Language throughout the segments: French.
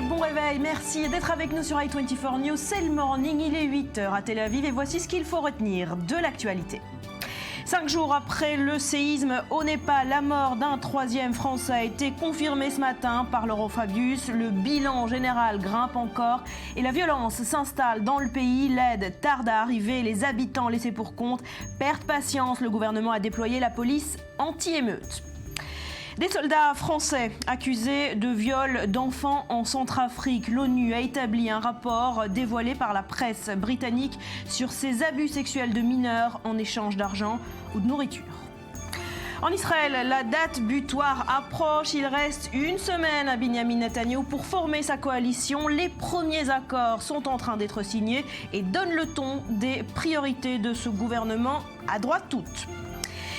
bon réveil, merci d'être avec nous sur i24 News. C'est le morning, il est 8h à Tel Aviv et voici ce qu'il faut retenir de l'actualité. 5 jours après le séisme au Népal, la mort d'un 3e Français a été confirmée ce matin par l'Eurofabius. Le bilan général grimpe encore et la violence s'installe dans le pays. L'aide tarde à arriver, les habitants laissés pour compte perdent patience. Le gouvernement a déployé la police anti-émeute. Des soldats français accusés de viol d'enfants en Centrafrique. L'ONU a établi un rapport dévoilé par la presse britannique sur ces abus sexuels de mineurs en échange d'argent ou de nourriture. En Israël, la date butoir approche. Il reste une semaine à Benyamin Netanyahou pour former sa coalition. Les premiers accords sont en train d'être signés et donnent le ton des priorités de ce gouvernement à droite toute.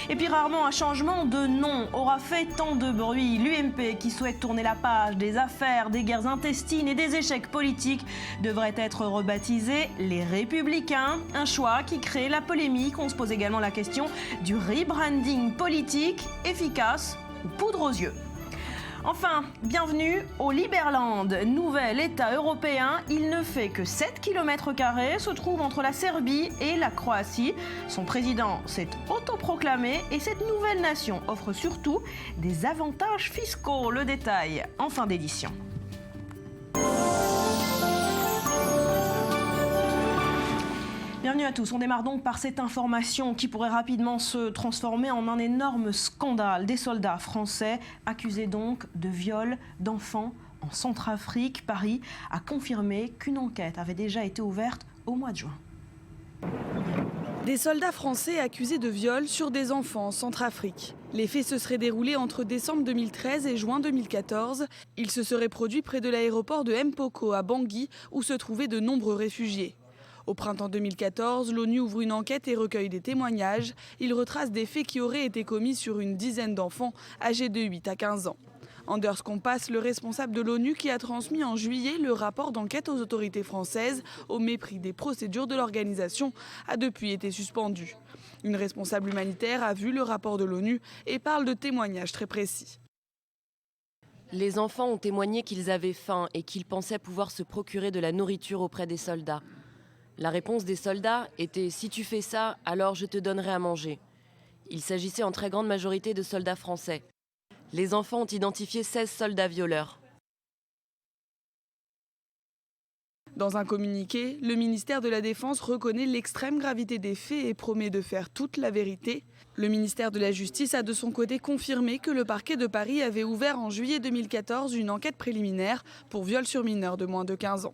Et puis rarement un changement de nom aura fait tant de bruit. L'UMP, qui souhaite tourner la page des affaires, des guerres intestines et des échecs politiques, devrait être rebaptisé les Républicains. Un choix qui crée la polémique. On se pose également la question du rebranding politique, efficace ou poudre aux yeux. Enfin, bienvenue au Liberland, nouvel État européen. Il ne fait que 7 km², se trouve entre la Serbie et la Croatie. Son président s'est autoproclamé et cette nouvelle nation offre surtout des avantages fiscaux. Le détail en fin d'édition. Bienvenue à tous. On démarre donc par cette information qui pourrait rapidement se transformer en un énorme scandale. Des soldats français accusés donc de viol d'enfants en Centrafrique. Paris a confirmé qu'une enquête avait déjà été ouverte au mois de juin. Des soldats français accusés de viol sur des enfants en Centrafrique. Les faits se seraient déroulés entre décembre 2013 et juin 2014. Ils se seraient produits près de l'aéroport de Mpoko à Bangui où se trouvaient de nombreux réfugiés. Au printemps 2014, l'ONU ouvre une enquête et recueille des témoignages. Il retrace des faits qui auraient été commis sur une dizaine d'enfants âgés de 8 à 15 ans. Anders Kompass, le responsable de l'ONU qui a transmis en juillet le rapport d'enquête aux autorités françaises, au mépris des procédures de l'organisation, a depuis été suspendu. Une responsable humanitaire a vu le rapport de l'ONU et parle de témoignages très précis. Les enfants ont témoigné qu'ils avaient faim et qu'ils pensaient pouvoir se procurer de la nourriture auprès des soldats. La réponse des soldats était « si tu fais ça, alors je te donnerai à manger ». Il s'agissait en très grande majorité de soldats français. Les enfants ont identifié 16 soldats violeurs. Dans un communiqué, le ministère de la Défense reconnaît l'extrême gravité des faits et promet de faire toute la vérité. Le ministère de la Justice a de son côté confirmé que le parquet de Paris avait ouvert en juillet 2014 une enquête préliminaire pour viol sur mineurs de moins de 15 ans.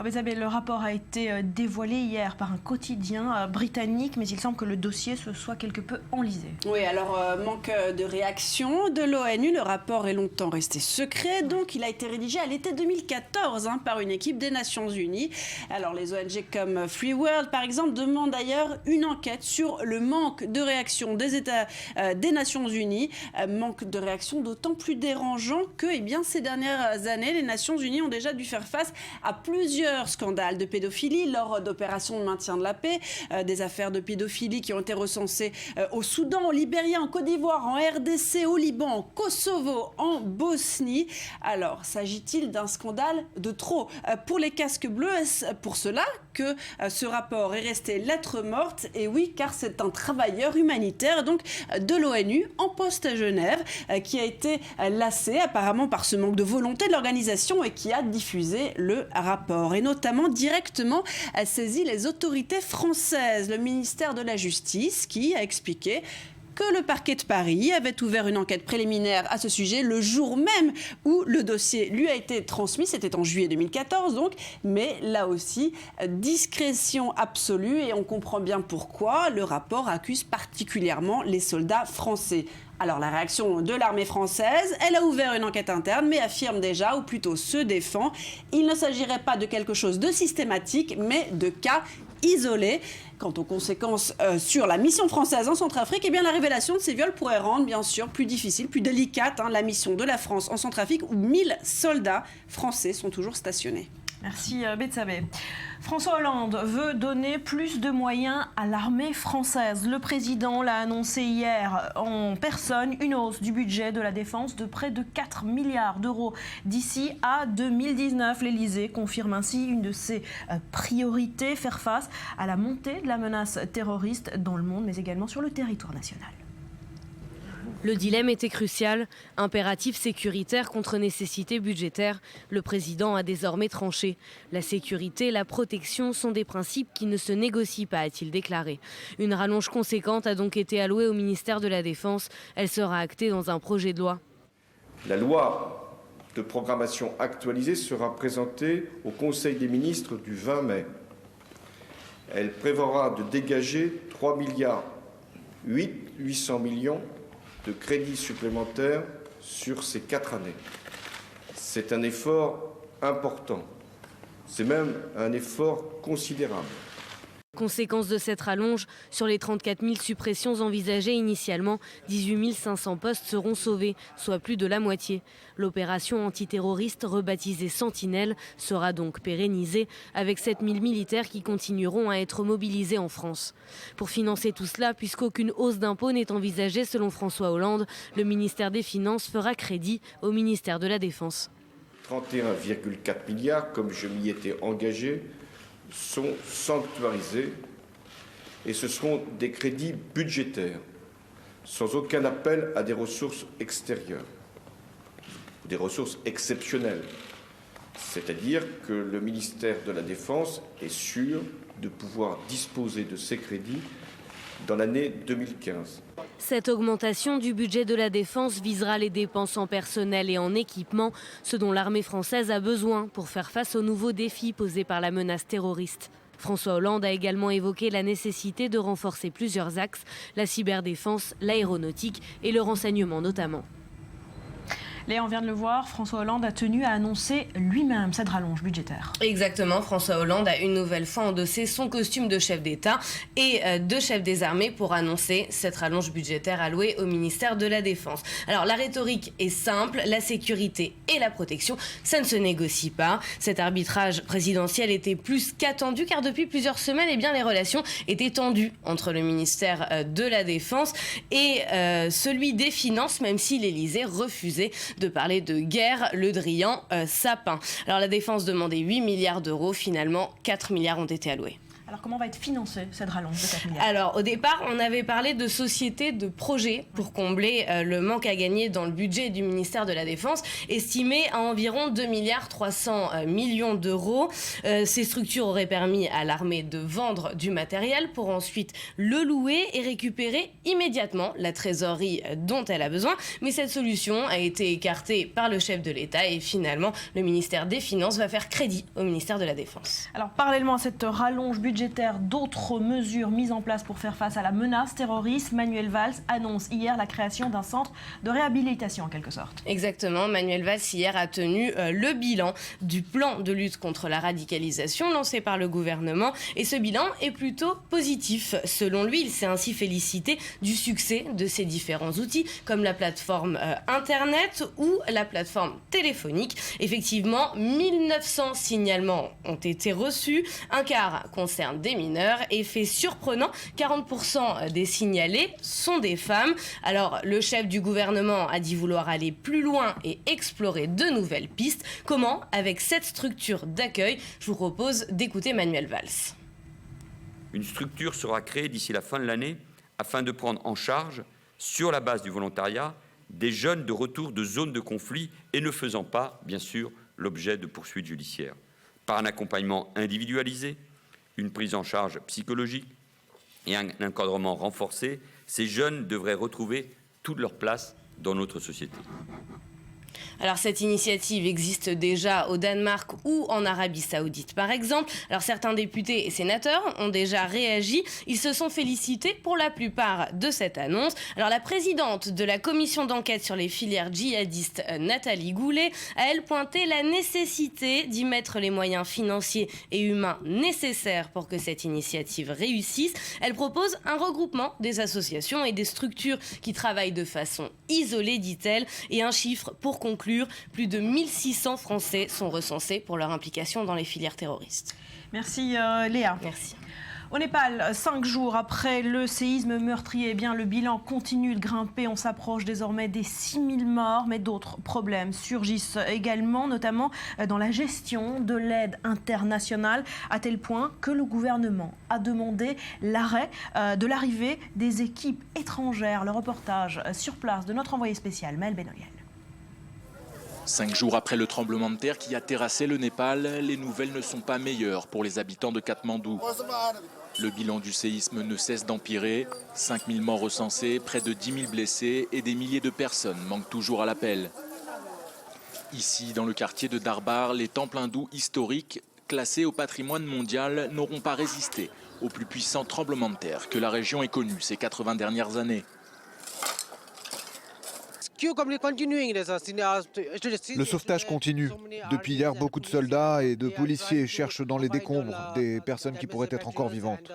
Le rapport a été dévoilé hier par un quotidien britannique, mais il semble que le dossier se soit quelque peu enlisé. Oui, alors manque de réaction de l'ONU. Le rapport est longtemps resté secret, donc il a été rédigé à l'été 2014 par une équipe des Nations Unies. Alors les ONG comme Free World, par exemple, demandent d'ailleurs une enquête sur le manque de réaction des États des Nations Unies. Manque de réaction d'autant plus dérangeant que ces dernières années, les Nations Unies ont déjà dû faire face à plusieurs scandales de pédophilie lors d'opérations de maintien de la paix, des affaires de pédophilie qui ont été recensées au Soudan, au Libéria, en Côte d'Ivoire, en RDC, au Liban, en Kosovo, en Bosnie. Alors, s'agit-il d'un scandale de trop pour les casques bleus? Est-ce pour cela que ce rapport est resté lettre morte? Et oui, car c'est un travailleur humanitaire donc de l'ONU en poste à Genève qui a été lassé apparemment par ce manque de volonté de l'organisation et qui a diffusé le rapport. Et notamment directement a saisi les autorités françaises, le ministère de la Justice qui a expliqué que le parquet de Paris avait ouvert une enquête préliminaire à ce sujet le jour même où le dossier lui a été transmis, c'était en juillet 2014 donc, mais là aussi, discrétion absolue et on comprend bien pourquoi le rapport accuse particulièrement les soldats français. Alors la réaction de l'armée française, elle a ouvert une enquête interne mais affirme déjà, ou plutôt se défend, il ne s'agirait pas de quelque chose de systématique mais de cas isolés. Quant aux conséquences sur la mission française en Centrafrique, la révélation de ces viols pourrait rendre bien sûr plus difficile, plus délicate la mission de la France en Centrafrique où 1000 soldats français sont toujours stationnés. Merci Betsabé. François Hollande veut donner plus de moyens à l'armée française. Le président l'a annoncé hier en personne, une hausse du budget de la défense de près de 4 milliards d'euros d'ici à 2019. L'Élysée confirme ainsi une de ses priorités, faire face à la montée de la menace terroriste dans le monde, mais également sur le territoire national. Le dilemme était crucial, impératif sécuritaire contre nécessité budgétaire. Le président a désormais tranché. La sécurité et la protection sont des principes qui ne se négocient pas, a-t-il déclaré. Une rallonge conséquente a donc été allouée au ministère de la Défense. Elle sera actée dans un projet de loi. La loi de programmation actualisée sera présentée au Conseil des ministres du 20 mai. Elle prévoira de dégager 3,8 milliards de crédits supplémentaires sur ces 4 années. C'est un effort important. C'est même un effort considérable. Conséquence de cette rallonge, sur les 34 000 suppressions envisagées initialement, 18 500 postes seront sauvés, soit plus de la moitié. L'opération antiterroriste, rebaptisée Sentinelle, sera donc pérennisée, avec 7 000 militaires qui continueront à être mobilisés en France. Pour financer tout cela, puisqu'aucune hausse d'impôts n'est envisagée selon François Hollande, le ministère des Finances fera crédit au ministère de la Défense. 31,4 milliards, comme je m'y étais engagé, sont sanctuarisés et ce seront des crédits budgétaires, sans aucun appel à des ressources extérieures, des ressources exceptionnelles. C'est-à-dire que le ministère de la Défense est sûr de pouvoir disposer de ces crédits dans l'année 2015. Cette augmentation du budget de la défense visera les dépenses en personnel et en équipement, ce dont l'armée française a besoin pour faire face aux nouveaux défis posés par la menace terroriste. François Hollande a également évoqué la nécessité de renforcer plusieurs axes, la cyberdéfense, l'aéronautique et le renseignement notamment. Léa, on vient de le voir, François Hollande a tenu à annoncer lui-même cette rallonge budgétaire. Exactement, François Hollande a une nouvelle fois endossé son costume de chef d'État et de chef des armées pour annoncer cette rallonge budgétaire allouée au ministère de la Défense. Alors la rhétorique est simple, la sécurité et la protection, ça ne se négocie pas. Cet arbitrage présidentiel était plus qu'attendu car depuis plusieurs semaines, les relations étaient tendues entre le ministère de la Défense et celui des Finances, même si l'Élysée refusait de parler de guerre, Le Drian, sapin. Alors la défense demandait 8 milliards d'euros, finalement 4 milliards ont été alloués. Alors comment va être financée cette rallonge de 4 milliards ? Alors au départ, on avait parlé de sociétés de projets pour combler le manque à gagner dans le budget du ministère de la Défense, estimé à environ 2,3 milliards d'euros. Ces structures auraient permis à l'armée de vendre du matériel pour ensuite le louer et récupérer immédiatement la trésorerie dont elle a besoin. Mais cette solution a été écartée par le chef de l'État et finalement le ministère des Finances va faire crédit au ministère de la Défense. Alors parallèlement à cette rallonge budgétaire, d'autres mesures mises en place pour faire face à la menace terroriste. Manuel Valls annonce hier la création d'un centre de réhabilitation en quelque sorte. Exactement, Manuel Valls hier a tenu le bilan du plan de lutte contre la radicalisation lancé par le gouvernement et ce bilan est plutôt positif. Selon lui, il s'est ainsi félicité du succès de ces différents outils comme la plateforme internet ou la plateforme téléphonique. Effectivement, 1900 signalements ont été reçus, un quart concerne des mineurs et fait surprenant, 40% des signalés sont des femmes. Alors le chef du gouvernement a dit vouloir aller plus loin et explorer de nouvelles pistes. Comment ? Avec cette structure d'accueil, je vous propose d'écouter Manuel Valls. Une structure sera créée d'ici la fin de l'année afin de prendre en charge, sur la base du volontariat, des jeunes de retour de zones de conflit et ne faisant pas, bien sûr, l'objet de poursuites judiciaires. Par un accompagnement individualisé, une prise en charge psychologique et un encadrement renforcé, ces jeunes devraient retrouver toute leur place dans notre société. Alors cette initiative existe déjà au Danemark ou en Arabie Saoudite par exemple. Alors certains députés et sénateurs ont déjà réagi. Ils se sont félicités pour la plupart de cette annonce. Alors la présidente de la commission d'enquête sur les filières djihadistes, Nathalie Goulet, a elle pointé la nécessité d'y mettre les moyens financiers et humains nécessaires pour que cette initiative réussisse. Elle propose un regroupement des associations et des structures qui travaillent de façon isolée, dit-elle, et un chiffre pour conclure, plus de 1600 Français sont recensés pour leur implication dans les filières terroristes. Merci Léa. Merci. Au Népal, 5 jours après le séisme meurtrier, le bilan continue de grimper. On s'approche désormais des 6000 morts, mais d'autres problèmes surgissent également, notamment dans la gestion de l'aide internationale, à tel point que le gouvernement a demandé l'arrêt de l'arrivée des équipes étrangères. Le reportage sur place de notre envoyé spécial, Maël Benoyel. 5 jours après le tremblement de terre qui a terrassé le Népal, les nouvelles ne sont pas meilleures pour les habitants de Katmandou. Le bilan du séisme ne cesse d'empirer. 5000 morts recensés, près de 10 000 blessés et des milliers de personnes manquent toujours à l'appel. Ici, dans le quartier de Darbar, les temples hindous historiques, classés au patrimoine mondial, n'auront pas résisté au plus puissant tremblement de terre que la région ait connu ces 80 dernières années. Le sauvetage continue. Depuis hier, beaucoup de soldats et de policiers cherchent dans les décombres des personnes qui pourraient être encore vivantes.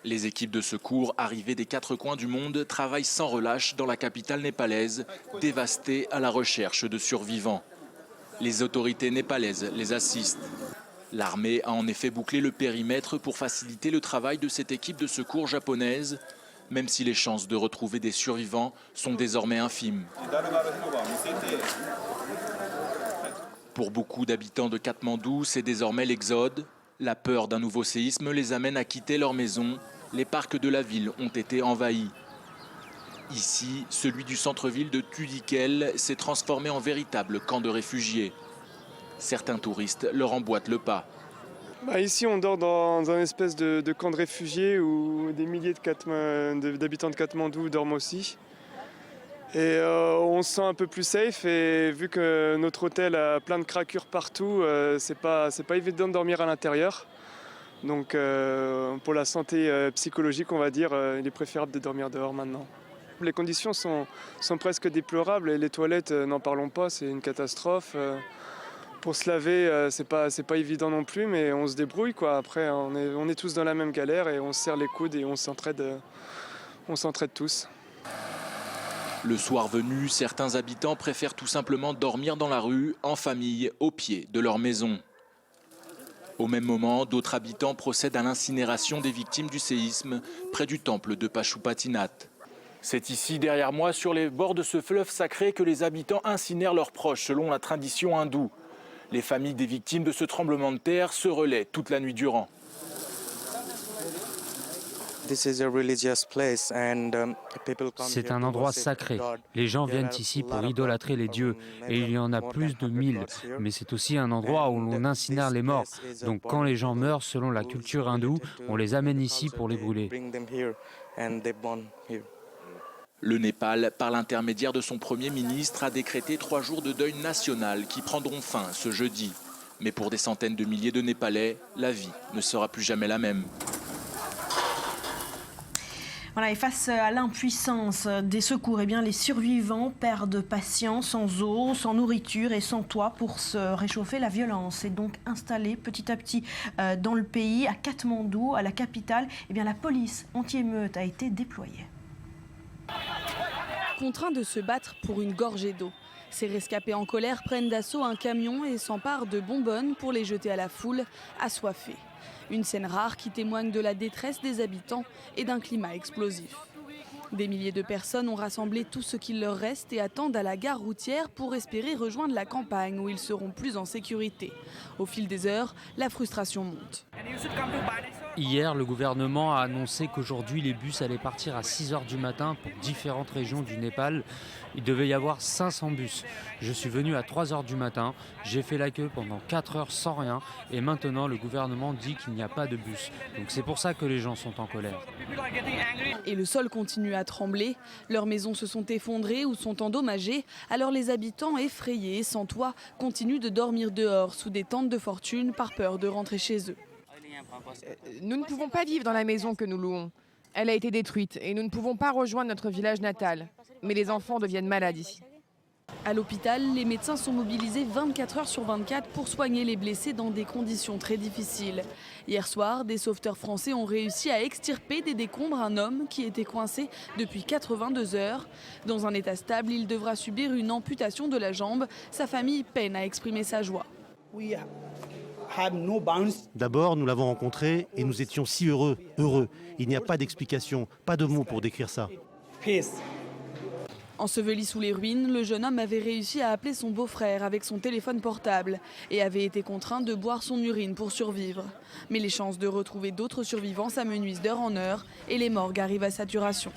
Les équipes de secours arrivées des 4 coins du monde travaillent sans relâche dans la capitale népalaise, dévastée à la recherche de survivants. Les autorités népalaises les assistent. L'armée a en effet bouclé le périmètre pour faciliter le travail de cette équipe de secours japonaise, même si les chances de retrouver des survivants sont désormais infimes. Pour beaucoup d'habitants de Katmandou, c'est désormais l'exode. La peur d'un nouveau séisme les amène à quitter leur maison. Les parcs de la ville ont été envahis. Ici, celui du centre-ville de Tudikel s'est transformé en véritable camp de réfugiés. Certains touristes leur emboîtent le pas. Ici, on dort dans un espèce de camp de réfugiés où des milliers d'habitants de Katmandou dorment aussi. Et on se sent un peu plus safe, et vu que notre hôtel a plein de craquures partout, c'est pas évident de dormir à l'intérieur. Donc pour la santé psychologique, on va dire, il est préférable de dormir dehors maintenant. Les conditions sont presque déplorables, et les toilettes, n'en parlons pas, c'est une catastrophe. Pour se laver, c'est pas évident non plus, mais on se débrouille, quoi. Après, on est tous dans la même galère et on se serre les coudes et on s'entraide tous. Le soir venu, certains habitants préfèrent tout simplement dormir dans la rue, en famille, au pied de leur maison. Au même moment, d'autres habitants procèdent à l'incinération des victimes du séisme près du temple de Pashupatinath. C'est ici, derrière moi, sur les bords de ce fleuve sacré, que les habitants incinèrent leurs proches selon la tradition hindoue. Les familles des victimes de ce tremblement de terre se relaient toute la nuit durant. C'est un endroit sacré. Les gens viennent ici pour idolâtrer les dieux, et il y en a plus de 1000. Mais c'est aussi un endroit où l'on incinère les morts. Donc quand les gens meurent selon la culture hindoue, on les amène ici pour les brûler. Le Népal, par l'intermédiaire de son Premier ministre, a décrété 3 jours de deuil national qui prendront fin ce jeudi. Mais pour des centaines de milliers de Népalais, la vie ne sera plus jamais la même. Voilà, et face à l'impuissance des secours, les survivants perdent patience, sans eau, sans nourriture et sans toit pour se réchauffer. La violence est donc installée petit à petit dans le pays. À Katmandou, à la capitale, la police anti-émeute a été déployée. Contraints de se battre pour une gorgée d'eau, ces rescapés en colère prennent d'assaut un camion et s'emparent de bonbonnes pour les jeter à la foule assoiffée. Une scène rare qui témoigne de la détresse des habitants et d'un climat explosif. Des milliers de personnes ont rassemblé tout ce qu'il leur reste et attendent à la gare routière pour espérer rejoindre la campagne où ils seront plus en sécurité. Au fil des heures, la frustration monte. Hier, le gouvernement a annoncé qu'aujourd'hui, les bus allaient partir à 6h du matin pour différentes régions du Népal. Il devait y avoir 500 bus. Je suis venu à 3h du matin, j'ai fait la queue pendant 4 heures sans rien et maintenant le gouvernement dit qu'il n'y a pas de bus. Donc c'est pour ça que les gens sont en colère. Et le sol continue à trembler, leurs maisons se sont effondrées ou sont endommagées, alors les habitants effrayés et sans toit continuent de dormir dehors sous des tentes de fortune par peur de rentrer chez eux. Nous ne pouvons pas vivre dans la maison que nous louons. Elle a été détruite et nous ne pouvons pas rejoindre notre village natal. Mais les enfants deviennent malades ici. À l'hôpital, les médecins sont mobilisés 24 heures sur 24 pour soigner les blessés dans des conditions très difficiles. Hier soir, des sauveteurs français ont réussi à extirper des décombres un homme qui était coincé depuis 82 heures. Dans un état stable, il devra subir une amputation de la jambe. Sa famille peine à exprimer sa joie. D'abord, nous l'avons rencontré et nous étions si heureux. Il n'y a pas d'explication, pas de mots pour décrire ça. Enseveli sous les ruines, le jeune homme avait réussi à appeler son beau-frère avec son téléphone portable et avait été contraint de boire son urine pour survivre. Mais les chances de retrouver d'autres survivants s'amenuisent d'heure en heure et les morgues arrivent à saturation.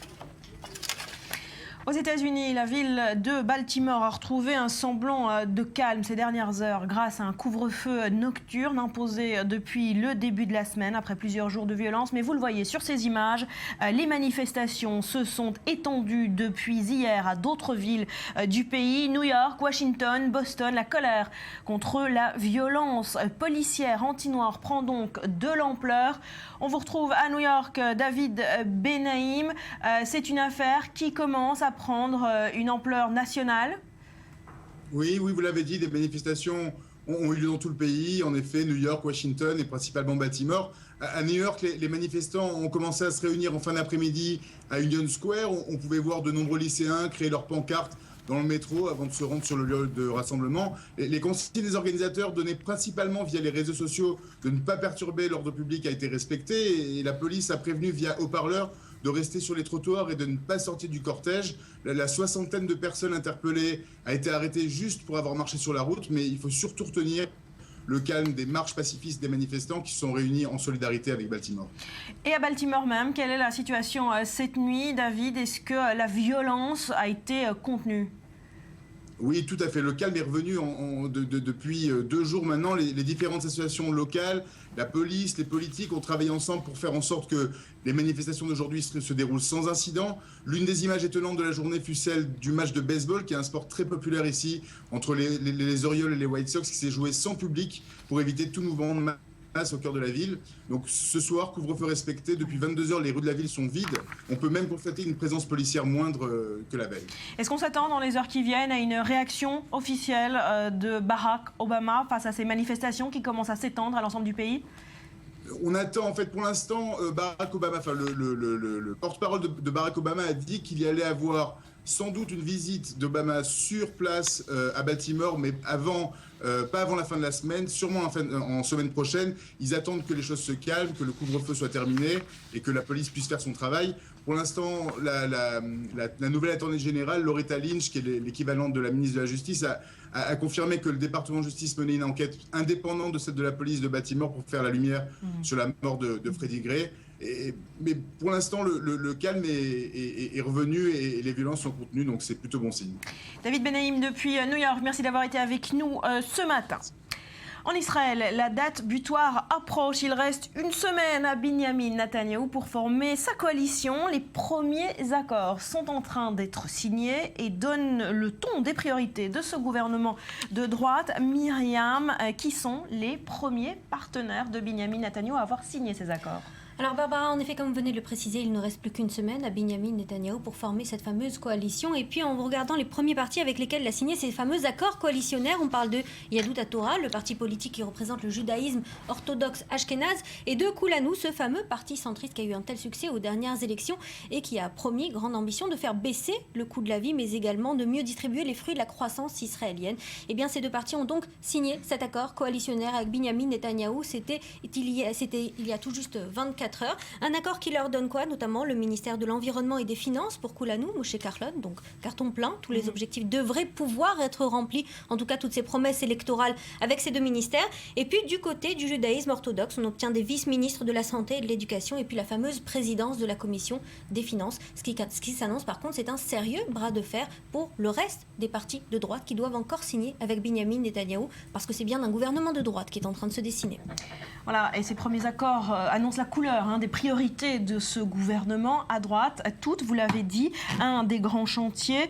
Aux États-Unis, la ville de Baltimore a retrouvé un semblant de calme ces dernières heures grâce à un couvre-feu nocturne imposé depuis le début de la semaine après plusieurs jours de violence. Mais vous le voyez sur ces images, les manifestations se sont étendues depuis hier à d'autres villes du pays. New York, Washington, Boston. La colère contre la violence policière anti-noire prend donc de l'ampleur. On vous retrouve à New York, David Benaïm. C'est une affaire qui commence à prendre une ampleur nationale. Oui, vous l'avez dit, des manifestations ont eu lieu dans tout le pays. En effet, New York, Washington et principalement Baltimore. À New York, les manifestants ont commencé à se réunir en fin d'après-midi à Union Square. On pouvait voir de nombreux lycéens créer leurs pancartes dans le métro avant de se rendre sur le lieu de rassemblement. Les consignes des organisateurs données principalement via les réseaux sociaux de ne pas perturber l'ordre public a été respectée et la police a prévenu via haut-parleur de rester sur les trottoirs et de ne pas sortir du cortège. La soixantaine de personnes interpellées a été arrêtée juste pour avoir marché sur la route, mais il faut surtout retenir le calme des marches pacifistes des manifestants qui se sont réunis en solidarité avec Baltimore. Et à Baltimore même, quelle est la situation cette nuit, David? Est-ce que la violence a été contenue? Oui, tout à fait. Le calme est revenu depuis 2 jours maintenant. Les différentes associations locales, la police, les politiques ont travaillé ensemble pour faire en sorte que les manifestations d'aujourd'hui se déroulent sans incident. L'une des images étonnantes de la journée fut celle du match de baseball, qui est un sport très populaire ici, entre les Orioles et les White Sox, qui s'est joué sans public pour éviter tout mouvement de masse au cœur de la ville. Donc ce soir, couvre-feu respecté. Depuis 22h, les rues de la ville sont vides. On peut même constater une présence policière moindre que la veille. Est-ce qu'on s'attend dans les heures qui viennent à une réaction officielle de Barack Obama face à ces manifestations qui commencent à s'étendre à l'ensemble du pays ? On attend, en fait, pour l'instant, Barack Obama, enfin le porte-parole de Barack Obama a dit qu'il y allait avoir sans doute une visite d'Obama sur place à Baltimore, mais pas avant la fin de la semaine, sûrement en semaine prochaine. Ils attendent que les choses se calment, que le couvre-feu soit terminé et que la police puisse faire son travail. Pour l'instant, la nouvelle attendée générale, Loretta Lynch, qui est l'équivalente de la ministre de la Justice, a confirmé que le département de justice menait une enquête indépendante de celle de la police de Baltimore pour faire la lumière sur la mort de Freddie Gray. Mais pour l'instant, le calme est revenu et les violences sont contenues, donc c'est plutôt bon signe. David Benaïm depuis New York, merci d'avoir été avec nous ce matin. En Israël, la date butoir approche. Il reste une semaine à Binyamin Netanyahou pour former sa coalition. Les premiers accords sont en train d'être signés et donnent le ton des priorités de ce gouvernement de droite. Myriam, qui sont les premiers partenaires de Binyamin Netanyahou à avoir signé ces accords ? Alors Barbara, en effet, comme vous venez de le préciser, il ne reste plus qu'une semaine à Binyamin Netanyahou pour former cette fameuse coalition. Et puis en regardant les premiers partis avec lesquels il a signé ces fameux accords coalitionnaires, on parle de Yadut HaTorah, le parti politique qui représente le judaïsme orthodoxe ashkénaze, et de Kulanu, ce fameux parti centriste qui a eu un tel succès aux dernières élections et qui a promis, grande ambition, de faire baisser le coût de la vie, mais également de mieux distribuer les fruits de la croissance israélienne. Et bien ces deux partis ont donc signé cet accord coalitionnaire avec Binyamin Netanyahou. C'était il y a tout juste 24 heures. Un accord qui leur donne quoi? Notamment le ministère de l'Environnement et des Finances pour Kulanu, Moshe Kahlon, donc carton plein. Tous les objectifs devraient pouvoir être remplis, en tout cas toutes ces promesses électorales avec ces deux ministères. Et puis du côté du judaïsme orthodoxe, on obtient des vice-ministres de la Santé et de l'Éducation et puis la fameuse présidence de la Commission des Finances. Ce qui s'annonce par contre, c'est un sérieux bras de fer pour le reste des partis de droite qui doivent encore signer avec Binyamin Netanyahou, parce que c'est bien un gouvernement de droite qui est en train de se dessiner. Voilà, et ces premiers accords annoncent la couleur des priorités de ce gouvernement à droite. Toutes, vous l'avez dit, un des grands chantiers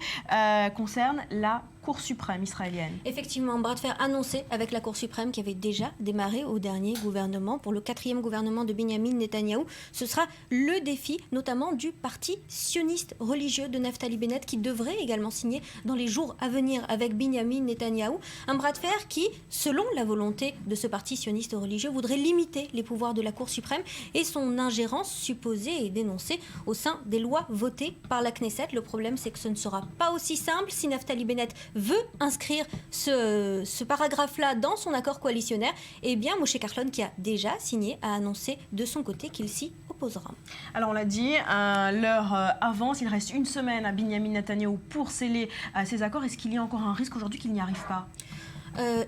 concerne la Cour suprême israélienne. Effectivement, un bras de fer annoncé avec la Cour suprême qui avait déjà démarré au dernier gouvernement. Pour le 4e gouvernement de Binyamin Netanyahou, ce sera le défi notamment du parti sioniste religieux de Naftali Bennett qui devrait également signer dans les jours à venir avec Binyamin Netanyahou. Un bras de fer qui, selon la volonté de ce parti sioniste religieux, voudrait limiter les pouvoirs de la Cour suprême et son ingérence supposée et dénoncée au sein des lois votées par la Knesset. Le problème, c'est que ce ne sera pas aussi simple si Naftali Bennett veut inscrire ce paragraphe-là dans son accord coalitionnaire, eh bien Moshe Kahlon, qui a déjà signé, a annoncé de son côté qu'il s'y opposera. Alors on l'a dit, l'heure avance, il reste une semaine à Binyamin Netanyahou pour sceller ces accords. Est-ce qu'il y a encore un risque aujourd'hui qu'il n'y arrive pas ?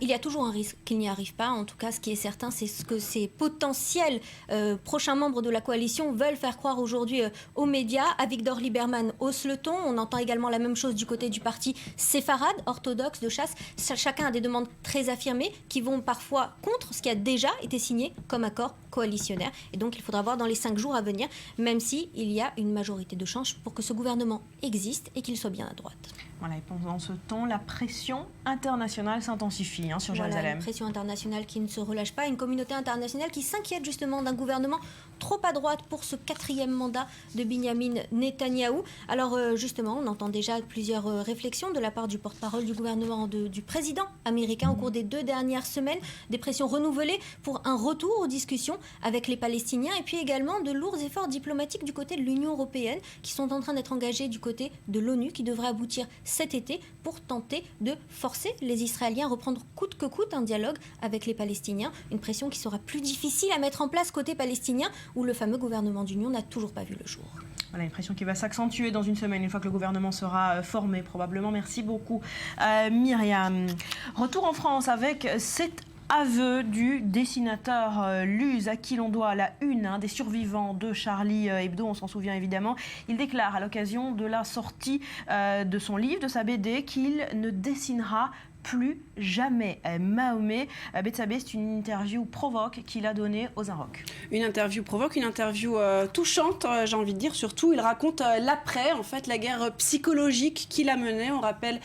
Il y a toujours un risque qu'il n'y arrive pas. En tout cas, ce qui est certain, c'est ce que ces potentiels prochains membres de la coalition veulent faire croire aujourd'hui aux médias. Avigdor Lieberman hausse le ton. On entend également la même chose du côté du parti séfarade, orthodoxe, de chasse. Chacun a des demandes très affirmées qui vont parfois contre ce qui a déjà été signé comme accord coalitionnaire. Et donc, il faudra voir dans les 5 jours à venir, même s'il y a une majorité de chances pour que ce gouvernement existe et qu'il soit bien à droite. Voilà, et pendant ce temps, la pression internationale s'intensifie sur Jérusalem. Une pression internationale qui ne se relâche pas, une communauté internationale qui s'inquiète justement d'un gouvernement trop à droite pour ce 4e mandat de Binyamin Netanyahou. Alors justement, on entend déjà plusieurs réflexions de la part du porte-parole du gouvernement du président américain au cours des 2 dernières semaines, des pressions renouvelées pour un retour aux discussions avec les Palestiniens et puis également de lourds efforts diplomatiques du côté de l'Union européenne qui sont en train d'être engagés du côté de l'ONU qui devrait aboutir cet été pour tenter de forcer les Israéliens à reprendre coûte que coûte un dialogue avec les Palestiniens. Une pression qui sera plus difficile à mettre en place côté palestinien où le fameux gouvernement d'union n'a toujours pas vu le jour. Voilà, une pression qui va s'accentuer dans une semaine, une fois que le gouvernement sera formé probablement. Merci beaucoup Myriam. Retour en France avec cet aveu du dessinateur Luz, à qui l'on doit la une des survivants de Charlie Hebdo, on s'en souvient évidemment. Il déclare à l'occasion de la sortie de son livre, de sa BD, qu'il ne dessinera plus jamais Mahomet. Betsabé, c'est une interview provoque qu'il a donnée aux Inrocks. Une interview provoque, une interview touchante, j'ai envie de dire. Surtout, il raconte l'après, en fait, la guerre psychologique qu'il a menée. On rappelle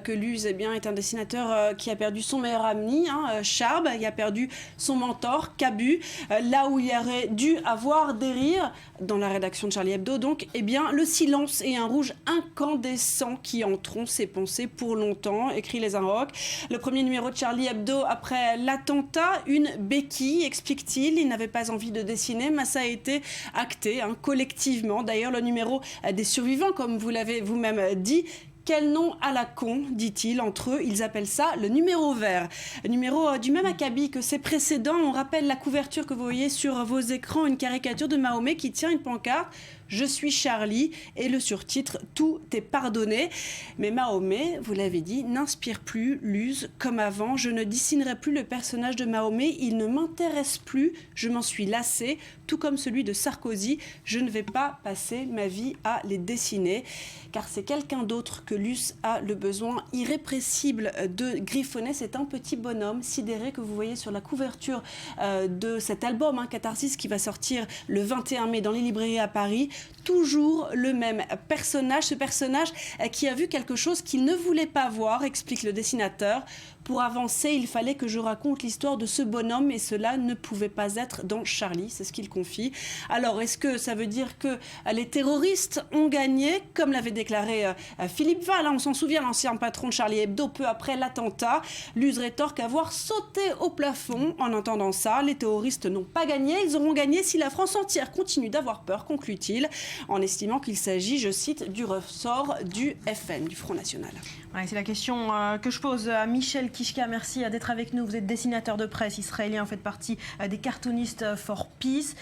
que Luz est un dessinateur qui a perdu son meilleur ami, Charb, il a perdu son mentor, Cabu. Là où il aurait dû avoir des rires, dans la rédaction de Charlie Hebdo, donc, le silence et un rouge incandescent qui hanteront ses pensées pour longtemps, écrit les Inrocks. Le premier numéro de Charlie Hebdo après l'attentat, une béquille, explique-t-il. Il n'avait pas envie de dessiner, mais ça a été acté collectivement. D'ailleurs, le numéro des survivants, comme vous l'avez vous-même dit, quel nom à la con, dit-il, entre eux, ils appellent ça le numéro vert. Le numéro du même acabit que ses précédents. On rappelle la couverture que vous voyez sur vos écrans, une caricature de Mahomet qui tient une pancarte « Je suis Charlie » et le surtitre « Tout est pardonné ». Mais Mahomet, vous l'avez dit, n'inspire plus Luz comme avant. Je ne dessinerai plus le personnage de Mahomet, il ne m'intéresse plus, je m'en suis lassé, tout comme celui de Sarkozy. Je ne vais pas passer ma vie à les dessiner, car c'est quelqu'un d'autre que Luz a le besoin irrépressible de griffonner. C'est un petit bonhomme sidéré que vous voyez sur la couverture de cet album, Catharsis, qui va sortir le 21 mai dans les librairies à Paris. Toujours le même personnage, ce personnage qui a vu quelque chose qu'il ne voulait pas voir, explique le dessinateur. Pour avancer, il fallait que je raconte l'histoire de ce bonhomme et cela ne pouvait pas être dans Charlie, c'est ce qu'il confie. Alors, est-ce que ça veut dire que les terroristes ont gagné, comme l'avait déclaré Philippe Val, on s'en souvient, l'ancien patron de Charlie Hebdo, peu après l'attentat. Luz rétorque avoir sauté au plafond. En entendant ça, les terroristes n'ont pas gagné, ils auront gagné si la France entière continue d'avoir peur, conclut-il, en estimant qu'il s'agit, je cite, du ressort du FN, du Front National. Ouais, c'est la question que je pose à Michel Kishka. Merci d'être avec nous. Vous êtes dessinateur de presse israélien, vous faites partie des cartoonistes for peace.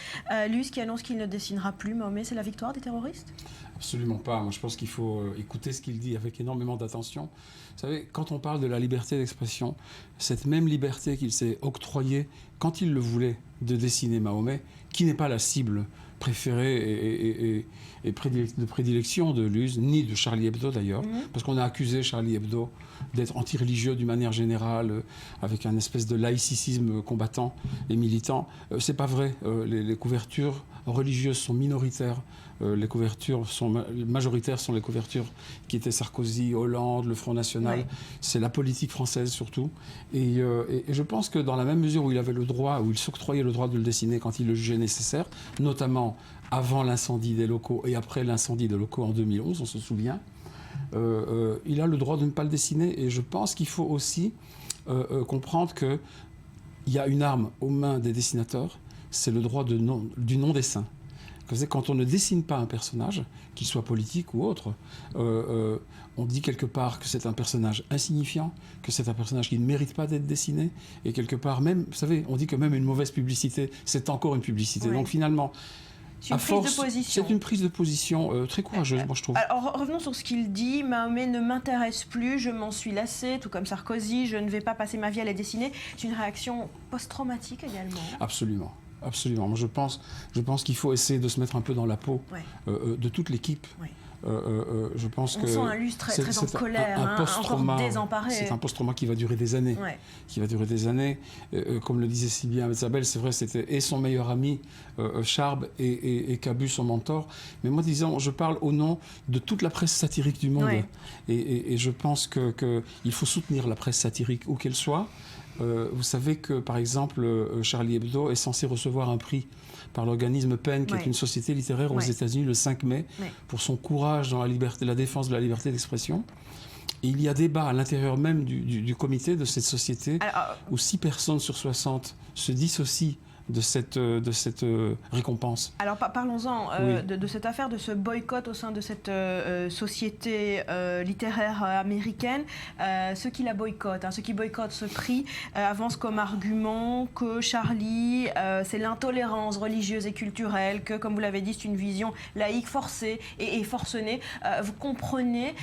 Luz qui annonce qu'il ne dessinera plus Mahomet, c'est la victoire des terroristes ? Absolument pas. Moi, je pense qu'il faut écouter ce qu'il dit avec énormément d'attention. Vous savez, quand on parle de la liberté d'expression, cette même liberté qu'il s'est octroyée, quand il le voulait, de dessiner Mahomet, qui n'est pas la cible préférée et de prédilection de Luz, ni de Charlie Hebdo d'ailleurs, parce qu'on a accusé Charlie Hebdo d'être anti-religieux d'une manière générale, avec un espèce de laïcisme combattant et militant. C'est pas vrai. Les couvertures religieuses sont minoritaires. Les couvertures majoritaires sont les couvertures qui étaient Sarkozy, Hollande, le Front National. Oui. C'est la politique française surtout. Et je pense que dans la même mesure où il avait le droit, où il s'octroyait le droit de le dessiner quand il le jugeait nécessaire, notamment avant l'incendie des locaux et après l'incendie des locaux en 2011, on se souvient, il a le droit de ne pas le dessiner. Et je pense qu'il faut aussi comprendre qu'il y a une arme aux mains des dessinateurs, c'est le droit du non-dessin. Quand on ne dessine pas un personnage, qu'il soit politique ou autre, on dit quelque part que c'est un personnage insignifiant, que c'est un personnage qui ne mérite pas d'être dessiné, et quelque part même, vous savez, on dit que même une mauvaise publicité, c'est encore une publicité. Oui. Donc finalement, C'est une prise de position. C'est une prise de position très courageuse, moi je trouve. Alors revenons sur ce qu'il dit. Mahomet ne m'intéresse plus, je m'en suis lassé, tout comme Sarkozy, je ne vais pas passer ma vie à les dessiner. C'est une réaction post-traumatique également. Absolument. Absolument. Moi, je pense qu'il faut essayer de se mettre un peu dans la peau de toute l'équipe. Ouais. Je pense On que sent un Luce très en colère, encore désemparé. C'est un post-trauma qui va durer des années. Ouais. Qui va durer des années. Comme le disait si bien Isabelle, c'est vrai, c'était et son meilleur ami, Charb, et Cabu, son mentor. Mais moi, disons, je parle au nom de toute la presse satirique du monde. Ouais. Et je pense qu'il faut soutenir la presse satirique, où qu'elle soit. Vous savez que, par exemple, Charlie Hebdo est censé recevoir un prix par l'organisme PEN, qui est une société littéraire aux États-Unis, le 5 mai, pour son courage dans la défense de la liberté d'expression. Et il y a débat à l'intérieur même du comité de cette société, où 6 personnes sur 60 se dissocient de cette récompense. Alors parlons-en de cette affaire, de ce boycott au sein de cette société littéraire américaine. Ceux qui la boycottent, ceux qui boycottent ce prix, avancent comme argument que Charlie, c'est l'intolérance religieuse et culturelle, que, comme vous l'avez dit, c'est une vision laïque forcée et forcenée. Vous comprenez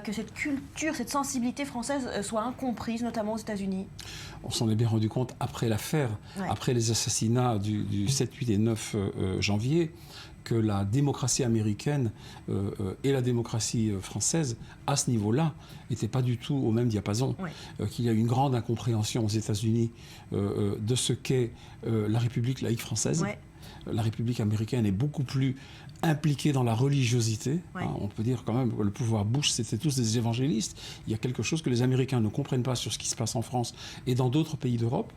que cette culture, cette sensibilité française soit incomprise, notamment aux États-Unis? On s'en est bien rendu compte après l'affaire, après les assassinats du 7, 8 et 9 janvier, que la démocratie américaine et la démocratie française, à ce niveau-là, n'étaient pas du tout au même diapason. Qu'il y a une grande incompréhension aux États-Unis de ce qu'est la République laïque française. La République américaine est beaucoup plus impliqués dans la religiosité. On peut dire quand même que le pouvoir Bush, c'était tous des évangélistes. Il y a quelque chose que les Américains ne comprennent pas sur ce qui se passe en France et dans d'autres pays d'Europe.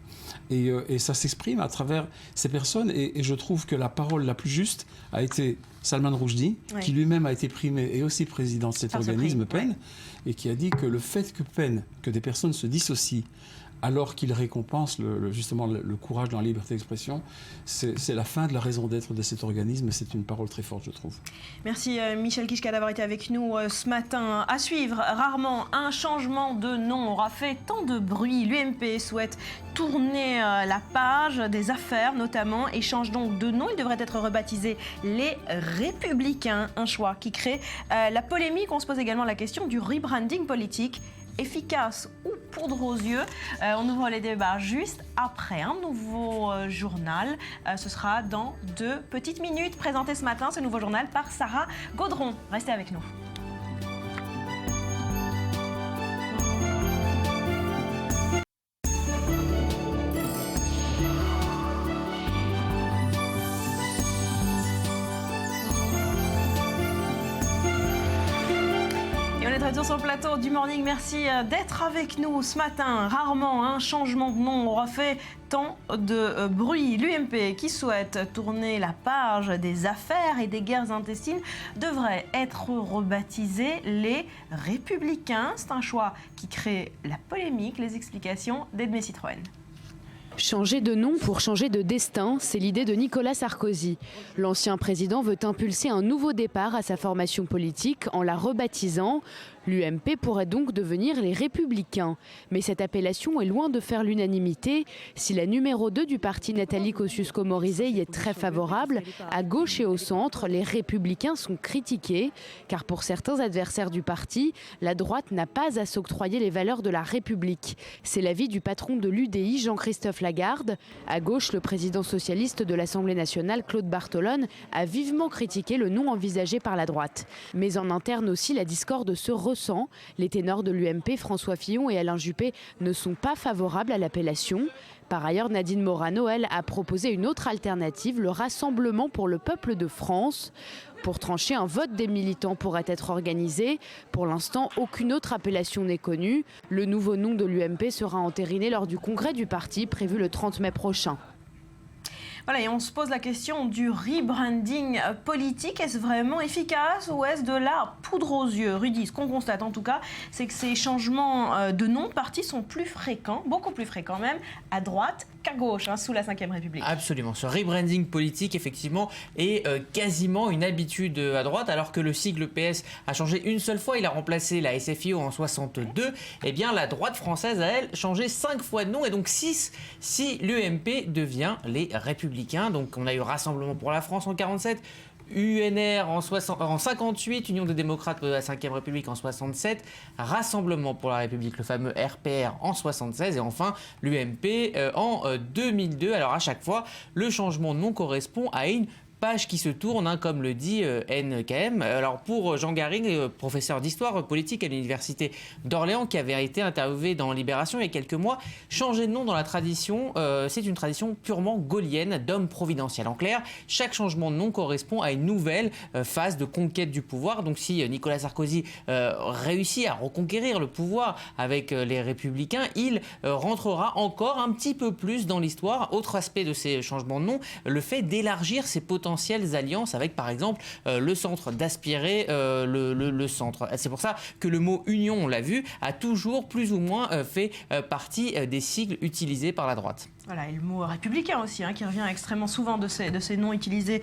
Et ça s'exprime à travers ces personnes. Et je trouve que la parole la plus juste a été Salman Rushdie, qui lui-même a été primé et aussi président de cet organisme PEN, et qui a dit que le fait que des personnes se dissocient alors qu'il récompense justement le courage dans la liberté d'expression, c'est la fin de la raison d'être de cet organisme, et c'est une parole très forte, je trouve. Merci Michel Kichka d'avoir été avec nous ce matin. À suivre, rarement un changement de nom aura fait tant de bruit. L'UMP souhaite tourner la page des affaires notamment et change donc de nom. Il devrait être rebaptisé Les Républicains, un choix qui crée la polémique. On se pose également la question du rebranding politique. Efficace ou poudre aux yeux? On ouvre les débats juste après un nouveau journal. Ce sera dans 2 petites minutes. Présenté ce matin, ce nouveau journal par Sarah Gaudron. Restez avec nous. Sur le plateau du Morning, merci d'être avec nous ce matin. Rarement un changement de nom aura fait tant de bruit. L'UMP, qui souhaite tourner la page des affaires et des guerres intestines, devrait être rebaptisé Les Républicains. C'est un choix qui crée la polémique. Les explications d'Edmé Citroën. Changer de nom pour changer de destin, c'est l'idée de Nicolas Sarkozy. L'ancien président veut impulser un nouveau départ à sa formation politique en la rebaptisant. L'UMP pourrait donc devenir les Républicains. Mais cette appellation est loin de faire l'unanimité. Si la numéro 2 du parti, Nathalie Kosciusko-Morizet, y est très favorable, à gauche et au centre, les Républicains sont critiqués. Car pour certains adversaires du parti, la droite n'a pas à s'octroyer les valeurs de la République. C'est l'avis du patron de l'UDI, Jean-Christophe Lagarde. À gauche, le président socialiste de l'Assemblée nationale, Claude Barthelone, a vivement critiqué le nom envisagé par la droite. Mais en interne aussi, la discorde se ressent. Les ténors de l'UMP, François Fillon et Alain Juppé, ne sont pas favorables à l'appellation. Par ailleurs, Nadine Morano, elle, a proposé une autre alternative, le Rassemblement pour le peuple de France. Pour trancher, un vote des militants pourrait être organisé. Pour l'instant, aucune autre appellation n'est connue. Le nouveau nom de l'UMP sera entériné lors du congrès du parti prévu le 30 mai prochain. Voilà, et on se pose la question du rebranding politique. Est-ce vraiment efficace ou est-ce de la poudre aux yeux? Rudy, ce qu'on constate en tout cas, c'est que ces changements de nom de parti sont plus fréquents, beaucoup plus fréquents même, à droite qu'à gauche, sous la Ve République. Absolument. Ce rebranding politique, effectivement, est quasiment une habitude à droite, alors que le sigle PS a changé une seule fois. Il a remplacé la SFIO en 62. Eh bien, la droite française a, elle, changé 5 fois de nom, et donc 6 si l'UMP devient les Républicains. Donc, on a eu Rassemblement pour la France en 47, UNR en 58, Union des démocrates de la Ve République en 67, Rassemblement pour la République, le fameux RPR en 76, et enfin l'UMP en 2002. Alors à chaque fois, le changement de nom correspond à une page qui se tourne, comme le dit NKM. Alors pour Jean Garing, professeur d'histoire politique à l'université d'Orléans, qui avait été interviewé dans Libération il y a quelques mois, changer de nom dans la tradition, c'est une tradition purement gaulienne d'homme providentiel. En clair, chaque changement de nom correspond à une nouvelle phase de conquête du pouvoir. Donc si Nicolas Sarkozy réussit à reconquérir le pouvoir avec les Républicains, il rentrera encore un petit peu plus dans l'histoire. Autre aspect de ces changements de nom, le fait d'élargir ses potentielles alliances avec, par exemple, le centre, d'aspirer le centre. C'est pour ça que le mot union, on l'a vu, a toujours plus ou moins fait partie des sigles utilisés par la droite. Voilà, et le mot républicain aussi, qui revient extrêmement souvent de ces noms utilisés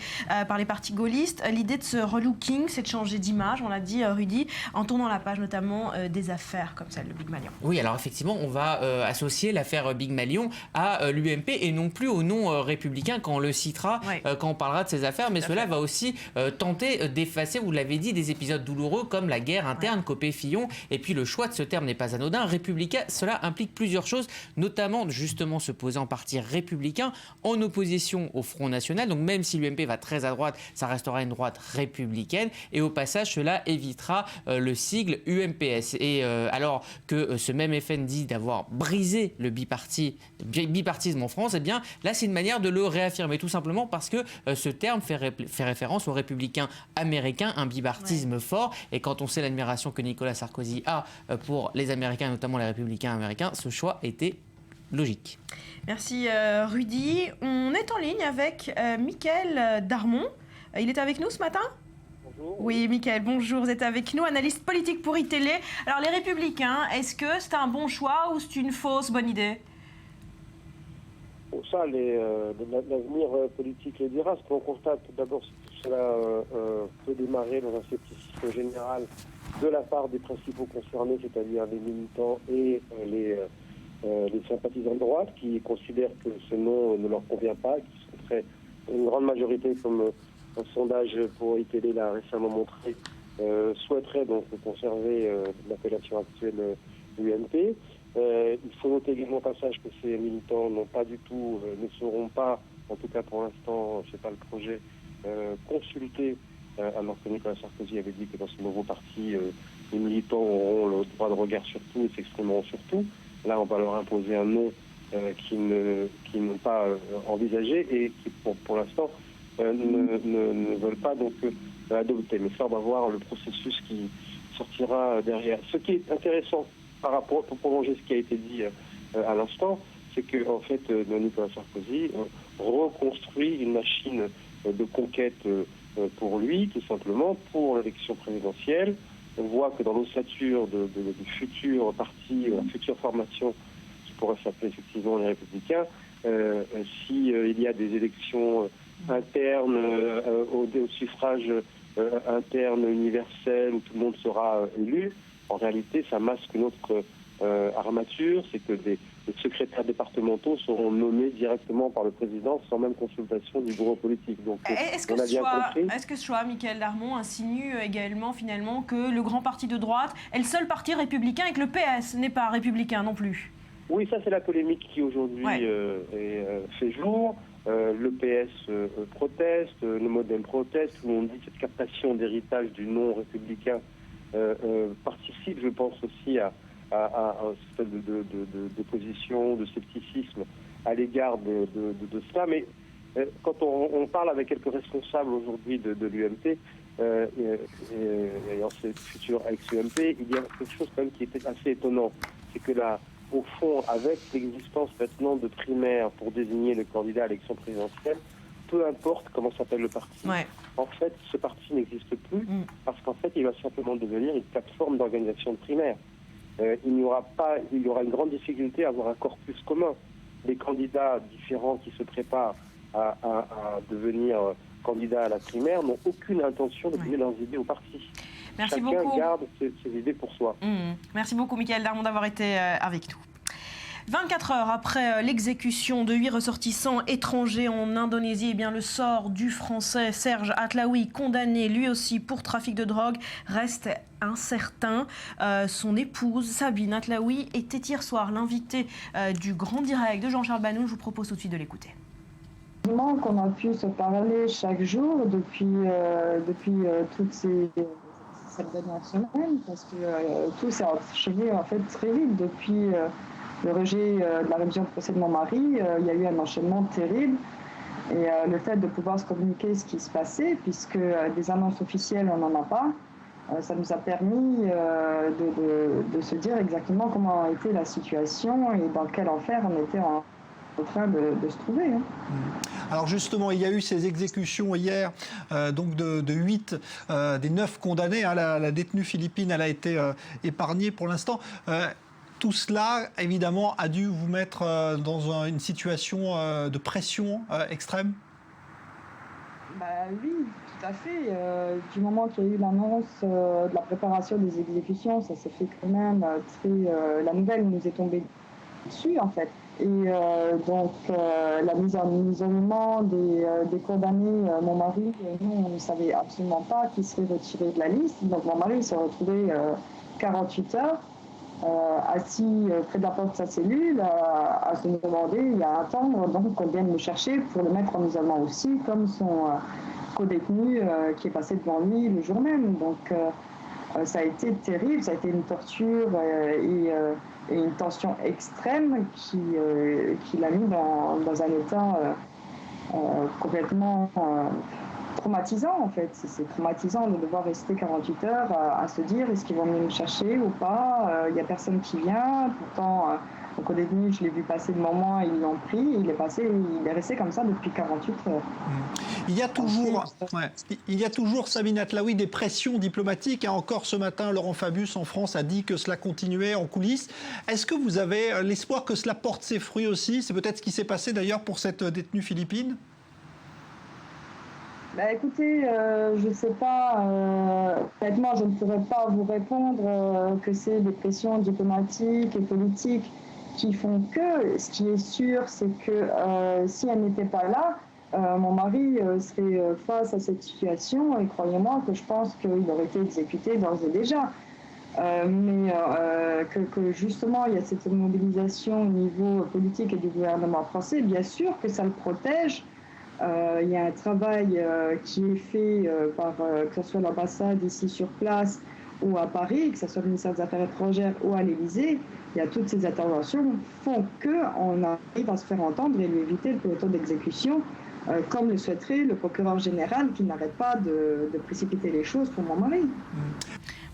par les partis gaullistes. L'idée de ce relooking, c'est de changer d'image, on l'a dit, Rudy, en tournant la page notamment des affaires comme celle de Big Malion. Oui, alors effectivement, on va associer l'affaire Big Malion à l'UMP et non plus au nom républicain quand on le citera, quand on parlera de ces affaires. Mais cela va aussi tenter d'effacer, vous l'avez dit, des épisodes douloureux comme la guerre interne Copé-Fillon. Et puis le choix de ce terme n'est pas anodin. Républicain, cela implique plusieurs choses, notamment justement se poser en parti républicain en opposition au Front National. Donc même si l'UMP va très à droite, ça restera une droite républicaine. Et au passage, cela évitera le sigle UMPS. Et alors que ce même FN dit d'avoir brisé le bipartisme en France, eh bien là c'est une manière de le réaffirmer, tout simplement parce que ce terme fait référence aux républicains américains, un bipartisme fort. Et quand on sait l'admiration que Nicolas Sarkozy a pour les Américains, notamment les républicains américains, ce choix était logique. Merci Rudy. On est en ligne avec Mickaël Darmon. Il est avec nous ce matin ? Bonjour. Oui, Mickaël, bonjour. Vous êtes avec nous, analyste politique pour iTélé. Alors les Républicains, est-ce que c'est un bon choix ou c'est une fausse bonne idée ? Bon, ça, l'avenir politique le dira. Ce qu'on constate d'abord, c'est que cela peut démarrer dans un scepticisme général de la part des principaux concernés, c'est-à-dire les militants et les sympathisants de droite qui considèrent que ce nom ne leur convient pas, qui serait une grande majorité, comme un sondage pour iTélé l'a récemment montré, souhaiterait donc conserver l'appellation actuelle UMP. Il faut noter également au passage que ces militants ne seront pas, en tout cas pour l'instant, c'est pas le projet, consultés, alors que Nicolas Sarkozy avait dit que dans ce nouveau parti, les militants auront le droit de regard sur tout et s'exprimeront sur tout. Là, on va leur imposer un nom qu'ils n'ont pas envisagé et qui, pour l'instant, ne veulent pas donc adopter. Mais ça, on va voir le processus qui sortira derrière. Ce qui est intéressant par rapport, pour prolonger ce qui a été dit à l'instant, c'est que en fait, Nicolas Sarkozy reconstruit une machine de conquête pour lui, tout simplement, pour l'élection présidentielle. On voit que dans l'ossature du futur parti, la future formation, qui pourrait s'appeler effectivement les Républicains, s'il y a des élections internes, au suffrage interne universel, où tout le monde sera élu, en réalité, ça masque une autre armature, c'est que des secrétaires départementaux seront nommés directement par le président sans même consultation du bureau politique. Donc, est-ce que ce choix, Mickaël Darmon, insinue également finalement que le grand parti de droite est le seul parti républicain et que le PS n'est pas républicain non plus ? Oui, ça c'est la polémique qui aujourd'hui fait jour. Le PS proteste, le Modem proteste, où on dit que cette captation d'héritage du non républicain participe, je pense aussi à un stade d'opposition, de scepticisme à l'égard de cela. Mais quand on parle avec quelques responsables aujourd'hui de l'UMP, et en ce futur ex-UMP, il y a quelque chose quand même qui était assez étonnant. C'est que là, au fond, avec l'existence maintenant de primaires pour désigner le candidat à l'élection présidentielle, peu importe comment s'appelle le parti, en fait, ce parti n'existe plus parce qu'en fait, il va simplement devenir une plateforme d'organisation de primaires. Il y aura une grande difficulté à avoir un corpus commun. les candidats différents qui se préparent à devenir candidats à la primaire n'ont aucune intention de donner leurs idées au parti. Merci Chacun beaucoup. garde ses idées pour soi. Merci beaucoup, Michaël Darmon, d'avoir été avec nous. 24 heures après l'exécution de 8 ressortissants étrangers en Indonésie, eh bien, le sort du Français Serge Atlaoui, condamné lui aussi pour trafic de drogue, reste incertain. Son épouse, Sabine Atlaoui, était hier soir l'invitée du Grand Direct de Jean-Charles Banoun. Je vous propose tout de suite de l'écouter. Qu'on a pu se parler chaque jour depuis toutes cette dernière semaine, parce que tout s'est enchaîné en fait très vite depuis le rejet de la révision de procès de mon mari. Il y a eu un enchaînement terrible et le fait de pouvoir se communiquer ce qui se passait, puisque des annonces officielles on n'en a pas, ça nous a permis de se dire exactement comment était la situation et dans quel enfer on était en train de se trouver. Alors justement, il y a eu ces exécutions hier, donc de 8 des 9 condamnés. La détenue philippine, elle a été épargnée pour l'instant. Tout cela, évidemment, a dû vous mettre dans une situation de pression extrême? Oui, tout à fait. Du moment qu'il y a eu l'annonce de la préparation des exécutions, ça s'est fait quand même très... la nouvelle nous est tombée dessus, en fait. Et donc, la mise en isolement des condamnés, mon mari, nous, on ne savait absolument pas qui serait retiré de la liste. Donc, mon mari s'est retrouvé 48 heures assis près de la porte de sa cellule, à se demander et à attendre donc qu'on vienne le chercher pour le mettre en isolement aussi, comme son co-détenu qui est passé devant lui le jour même. Donc, ça a été terrible, ça a été une torture et une tension extrême qui l'a mis dans un état complètement traumatisant en fait. C'est traumatisant de devoir rester 48 heures à se dire est-ce qu'ils vont venir me chercher ou pas, il n'y a personne qui vient, pourtant au co-détenu je l'ai vu passer devant moi, ils l'ont pris, il est resté comme ça depuis 48 heures. Il y a toujours, Sabine Atlaoui, des pressions diplomatiques. Encore ce matin, Laurent Fabius en France a dit que cela continuait en coulisses. Est-ce que vous avez l'espoir que cela porte ses fruits aussi? C'est peut-être ce qui s'est passé d'ailleurs pour cette détenue philippine. Écoutez, je ne sais pas, honnêtement, je ne pourrais pas vous répondre que c'est des pressions diplomatiques et politiques qui font que. Ce qui est sûr, c'est que si elle n'était pas là, mon mari serait face à cette situation et croyez-moi que je pense qu'il aurait été exécuté d'ores et déjà. Mais que justement il y a cette mobilisation au niveau politique et du gouvernement français, bien sûr que ça le protège. Il y a un travail qui est fait par que ce soit l'ambassade ici sur place ou à Paris, que ce soit le ministère des Affaires étrangères ou à l'Élysée. Il y a toutes ces interventions font qu'on arrive à se faire entendre et lui éviter le peloton d'exécution, comme le souhaiterait le procureur général qui n'arrête pas de précipiter les choses pour mon mari.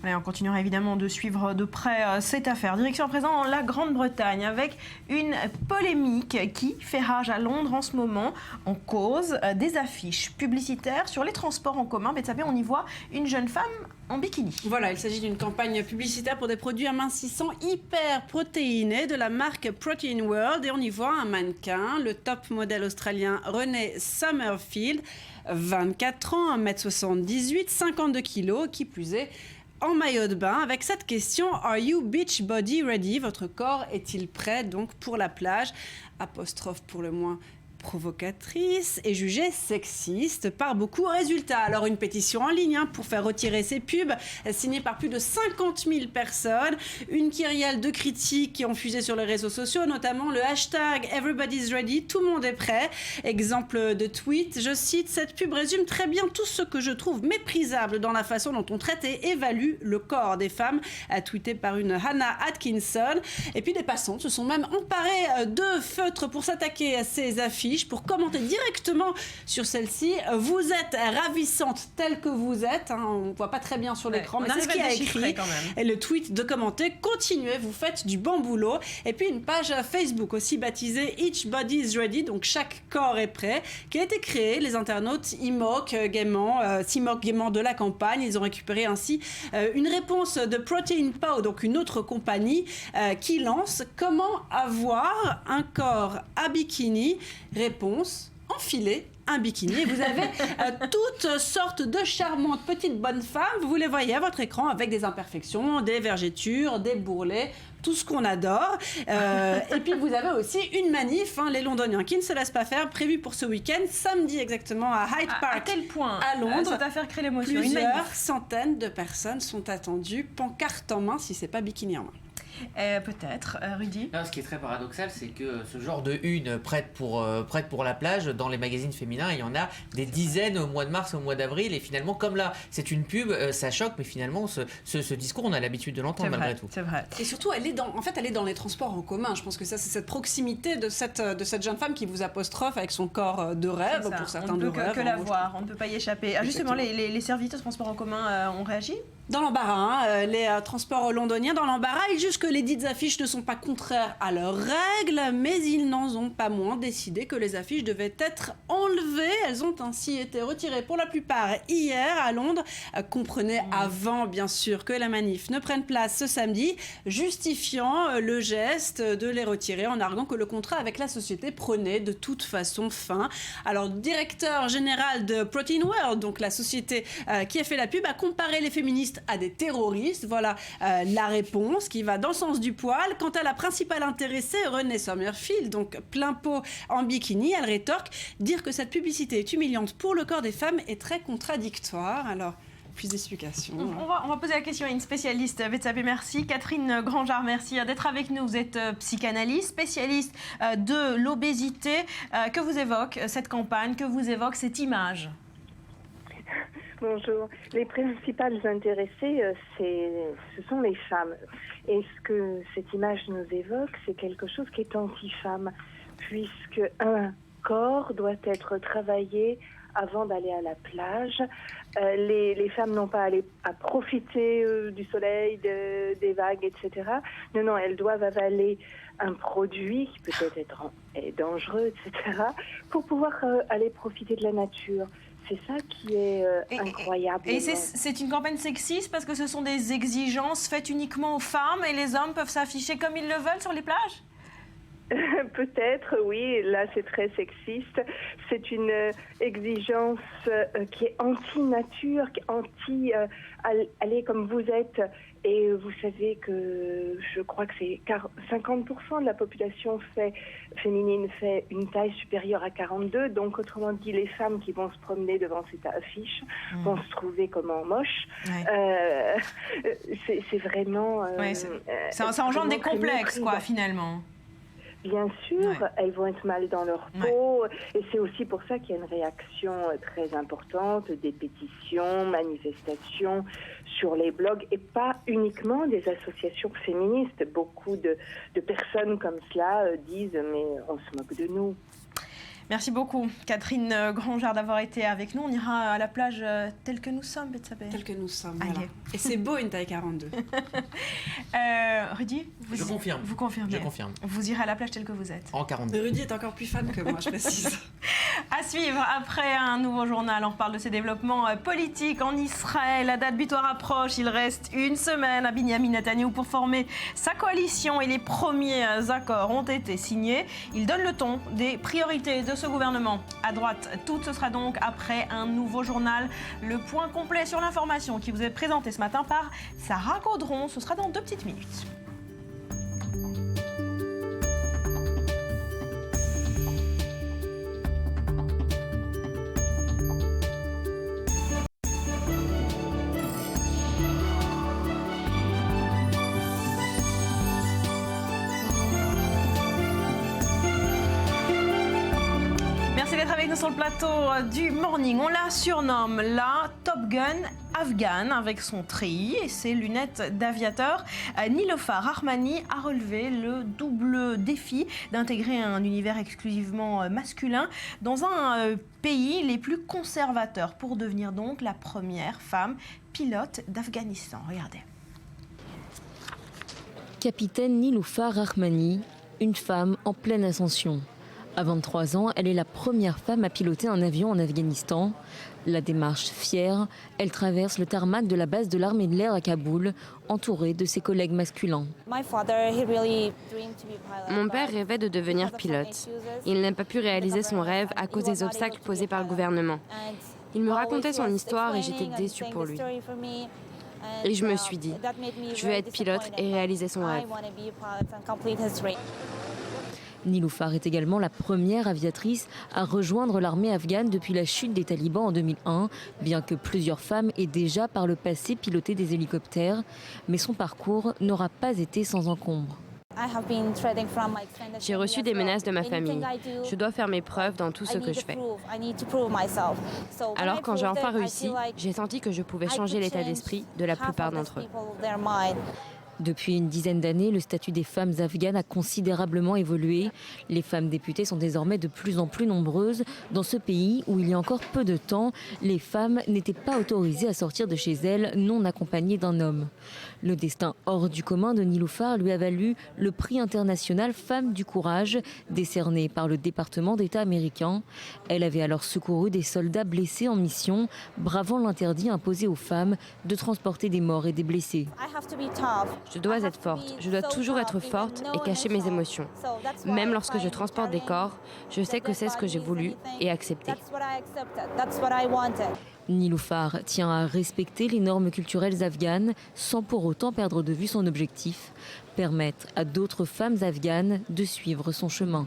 On continuera évidemment de suivre de près cette affaire. Direction à présent la Grande-Bretagne avec une polémique qui fait rage à Londres en ce moment en cause des affiches publicitaires sur les transports en commun. Betsabé, on y voit une jeune femme en bikini. Voilà, il s'agit d'une campagne publicitaire pour des produits amincissants hyper protéinés de la marque Protein World et on y voit un mannequin, le top modèle australien Renée Summerfield, 24 ans, 1m78, 52 kg, qui plus est en maillot de bain avec cette question: Are you beach body ready? Votre corps est-il prêt donc pour la plage? Apostrophe pour le moins provocatrice et jugée sexiste par beaucoup. Résultat, alors une pétition en ligne pour faire retirer ces pubs, signée par plus de 50 000 personnes, une kyrielle de critiques qui ont fusé sur les réseaux sociaux, notamment le hashtag Everybody's Ready, tout le monde est prêt. Exemple de tweet, je cite: cette pub résume très bien tout ce que je trouve méprisable dans la façon dont on traite et évalue le corps des femmes, a tweeté par une Hannah Atkinson. Et puis des passants se sont même emparés de feutres pour s'attaquer à ces affiches affiche pour commenter directement sur celle-ci. Vous êtes ravissante telle que vous êtes. On ne voit pas très bien sur l'écran, mais c'est ce qu'il a écrit. Et le tweet de commenter, continuez, vous faites du bon boulot. Et puis une page Facebook aussi baptisée Each Body is Ready, donc chaque corps est prêt, qui a été créée. Les internautes s'y moquent gaiement de la campagne. Ils ont récupéré ainsi une réponse de Protein Pow, donc une autre compagnie qui lance comment avoir un corps à bikini. Réponse, enfiler un bikini. Et vous avez toutes sortes de charmantes petites bonnes femmes. Vous les voyez à votre écran avec des imperfections, des vergetures, des bourrelets, tout ce qu'on adore. Et puis vous avez aussi une manif, les Londoniens qui ne se laissent pas faire, prévue pour ce week-end, samedi exactement à Hyde Park. À quel point à Londres, cette affaire crée l'émotion. Plusieurs centaines de personnes sont attendues, pancarte en main, si c'est pas bikini en main. Peut-être, Rudy. Non, ce qui est très paradoxal, c'est que ce genre de une prête pour la plage, dans les magazines féminins, il y en a des dizaines au mois de mars, au mois d'avril, et finalement, comme là, c'est une pub, ça choque, mais finalement, ce discours, on a l'habitude de l'entendre malgré tout. C'est vrai. Et surtout, elle est dans les transports en commun. Je pense que ça, c'est cette proximité de cette jeune femme qui vous apostrophe avec son corps de rêve, pour certains on de ne peut rêve. que la voir, on ne peut pas y échapper. Justement, les services de transport en commun ont réagi ? Dans l'embarras, les transports londoniens dans l'embarras, ils jugent que les dites affiches ne sont pas contraires à leurs règles, mais ils n'en ont pas moins décidé que les affiches devaient être enlevées. Elles ont ainsi été retirées pour la plupart hier à Londres. Comprenez avant, bien sûr, que la manif ne prenne place ce samedi, justifiant le geste de les retirer en arguant que le contrat avec la société prenait de toute façon fin. Alors, le directeur général de Protein World, donc la société qui a fait la pub, a comparé les féministes à des terroristes. Voilà la réponse qui va dans le sens du poil. Quant à la principale intéressée, Renée Summerfield, donc plein pot en bikini, elle rétorque « Dire que cette publicité est humiliante pour le corps des femmes est très contradictoire ». Alors, plus d'explications. On va poser la question à une spécialiste. Betsabé, merci. Catherine Grangeard, merci d'être avec nous. Vous êtes psychanalyste, spécialiste de l'obésité. Que vous évoque cette campagne, que vous évoque cette image ? Bonjour. Les principales intéressées, ce sont les femmes. Et ce que cette image nous évoque, c'est quelque chose qui est anti-femme, puisque un corps doit être travaillé avant d'aller à la plage. Les femmes n'ont pas à profiter du soleil, des vagues, etc. Non, elles doivent avaler un produit qui peut-être est dangereux, etc., pour pouvoir aller profiter de la nature. C'est ça qui est incroyable. Et c'est une campagne sexiste parce que ce sont des exigences faites uniquement aux femmes et les hommes peuvent s'afficher comme ils le veulent sur les plages ? Peut-être, oui. Là, c'est très sexiste. C'est une exigence qui est anti-nature, qui est anti allez comme vous êtes. Et vous savez que je crois que c'est 50% de la population féminine fait une taille supérieure à 42. Donc, autrement dit, les femmes qui vont se promener devant cette affiche vont se trouver comment moches. Ouais. C'est vraiment... ça engendre des complexes, quoi, finalement. Bien sûr, elles vont être mal dans leur peau et c'est aussi pour ça qu'il y a une réaction très importante, des pétitions, manifestations sur les blogs et pas uniquement des associations féministes. Beaucoup de personnes comme cela disent « mais on se moque de nous ». Merci beaucoup, Catherine Grangeard, d'avoir été avec nous. On ira à la plage telle que nous sommes, Betsabé. Telle que nous sommes, voilà. Et c'est beau, une taille 42. Rudy, je confirme. Vous confirmez. Je confirme. Vous irez à la plage telle que vous êtes. En 42. Rudy est encore plus fan que moi, je précise. À suivre, après un nouveau journal, on reparle de ces développements politiques en Israël. La date butoir approche, il reste une semaine à Binyamin Netanyahou pour former sa coalition et les premiers accords ont été signés. Il donne le ton des priorités de ce gouvernement. À droite, tout ce sera donc après un nouveau journal. Le point complet sur l'information qui vous est présenté ce matin par Sarah Gaudron. Ce sera dans 2 petites minutes. Merci d'être avec nous sur le plateau du Morning. On la surnomme la Top Gun afghane avec son treillis et ses lunettes d'aviateur. Niloufar Rahmani a relevé le double défi d'intégrer un univers exclusivement masculin dans un pays les plus conservateurs pour devenir donc la première femme pilote d'Afghanistan. Regardez. Capitaine Niloufar Rahmani, une femme en pleine ascension. À 23 ans, elle est la première femme à piloter un avion en Afghanistan. La démarche fière, elle traverse le tarmac de la base de l'armée de l'air à Kaboul, entourée de ses collègues masculins. Mon père rêvait de devenir pilote. Il n'a pas pu réaliser son rêve à cause des obstacles posés par le gouvernement. Il me racontait son histoire et j'étais déçue pour lui. Et je me suis dit, je veux être pilote et réaliser son rêve. Niloufar est également la première aviatrice à rejoindre l'armée afghane depuis la chute des talibans en 2001, bien que plusieurs femmes aient déjà par le passé piloté des hélicoptères. Mais son parcours n'aura pas été sans encombre. J'ai reçu des menaces de ma famille. Je dois faire mes preuves dans tout ce que je fais. Alors quand j'ai enfin réussi, j'ai senti que je pouvais changer l'état d'esprit de la plupart d'entre eux. Depuis une dizaine d'années, le statut des femmes afghanes a considérablement évolué. Les femmes députées sont désormais de plus en plus nombreuses dans ce pays où il y a encore peu de temps, les femmes n'étaient pas autorisées à sortir de chez elles non accompagnées d'un homme. Le destin hors du commun de Niloufar lui a valu le prix international Femmes du courage, décerné par le département d'État américain. Elle avait alors secouru des soldats blessés en mission, bravant l'interdit imposé aux femmes de transporter des morts et des blessés. Je dois être forte, je dois toujours être forte et cacher mes émotions. Même lorsque je transporte des corps, je sais que c'est ce que j'ai voulu et accepté. Niloufar tient à respecter les normes culturelles afghanes sans pour autant perdre de vue son objectif, permettre à d'autres femmes afghanes de suivre son chemin.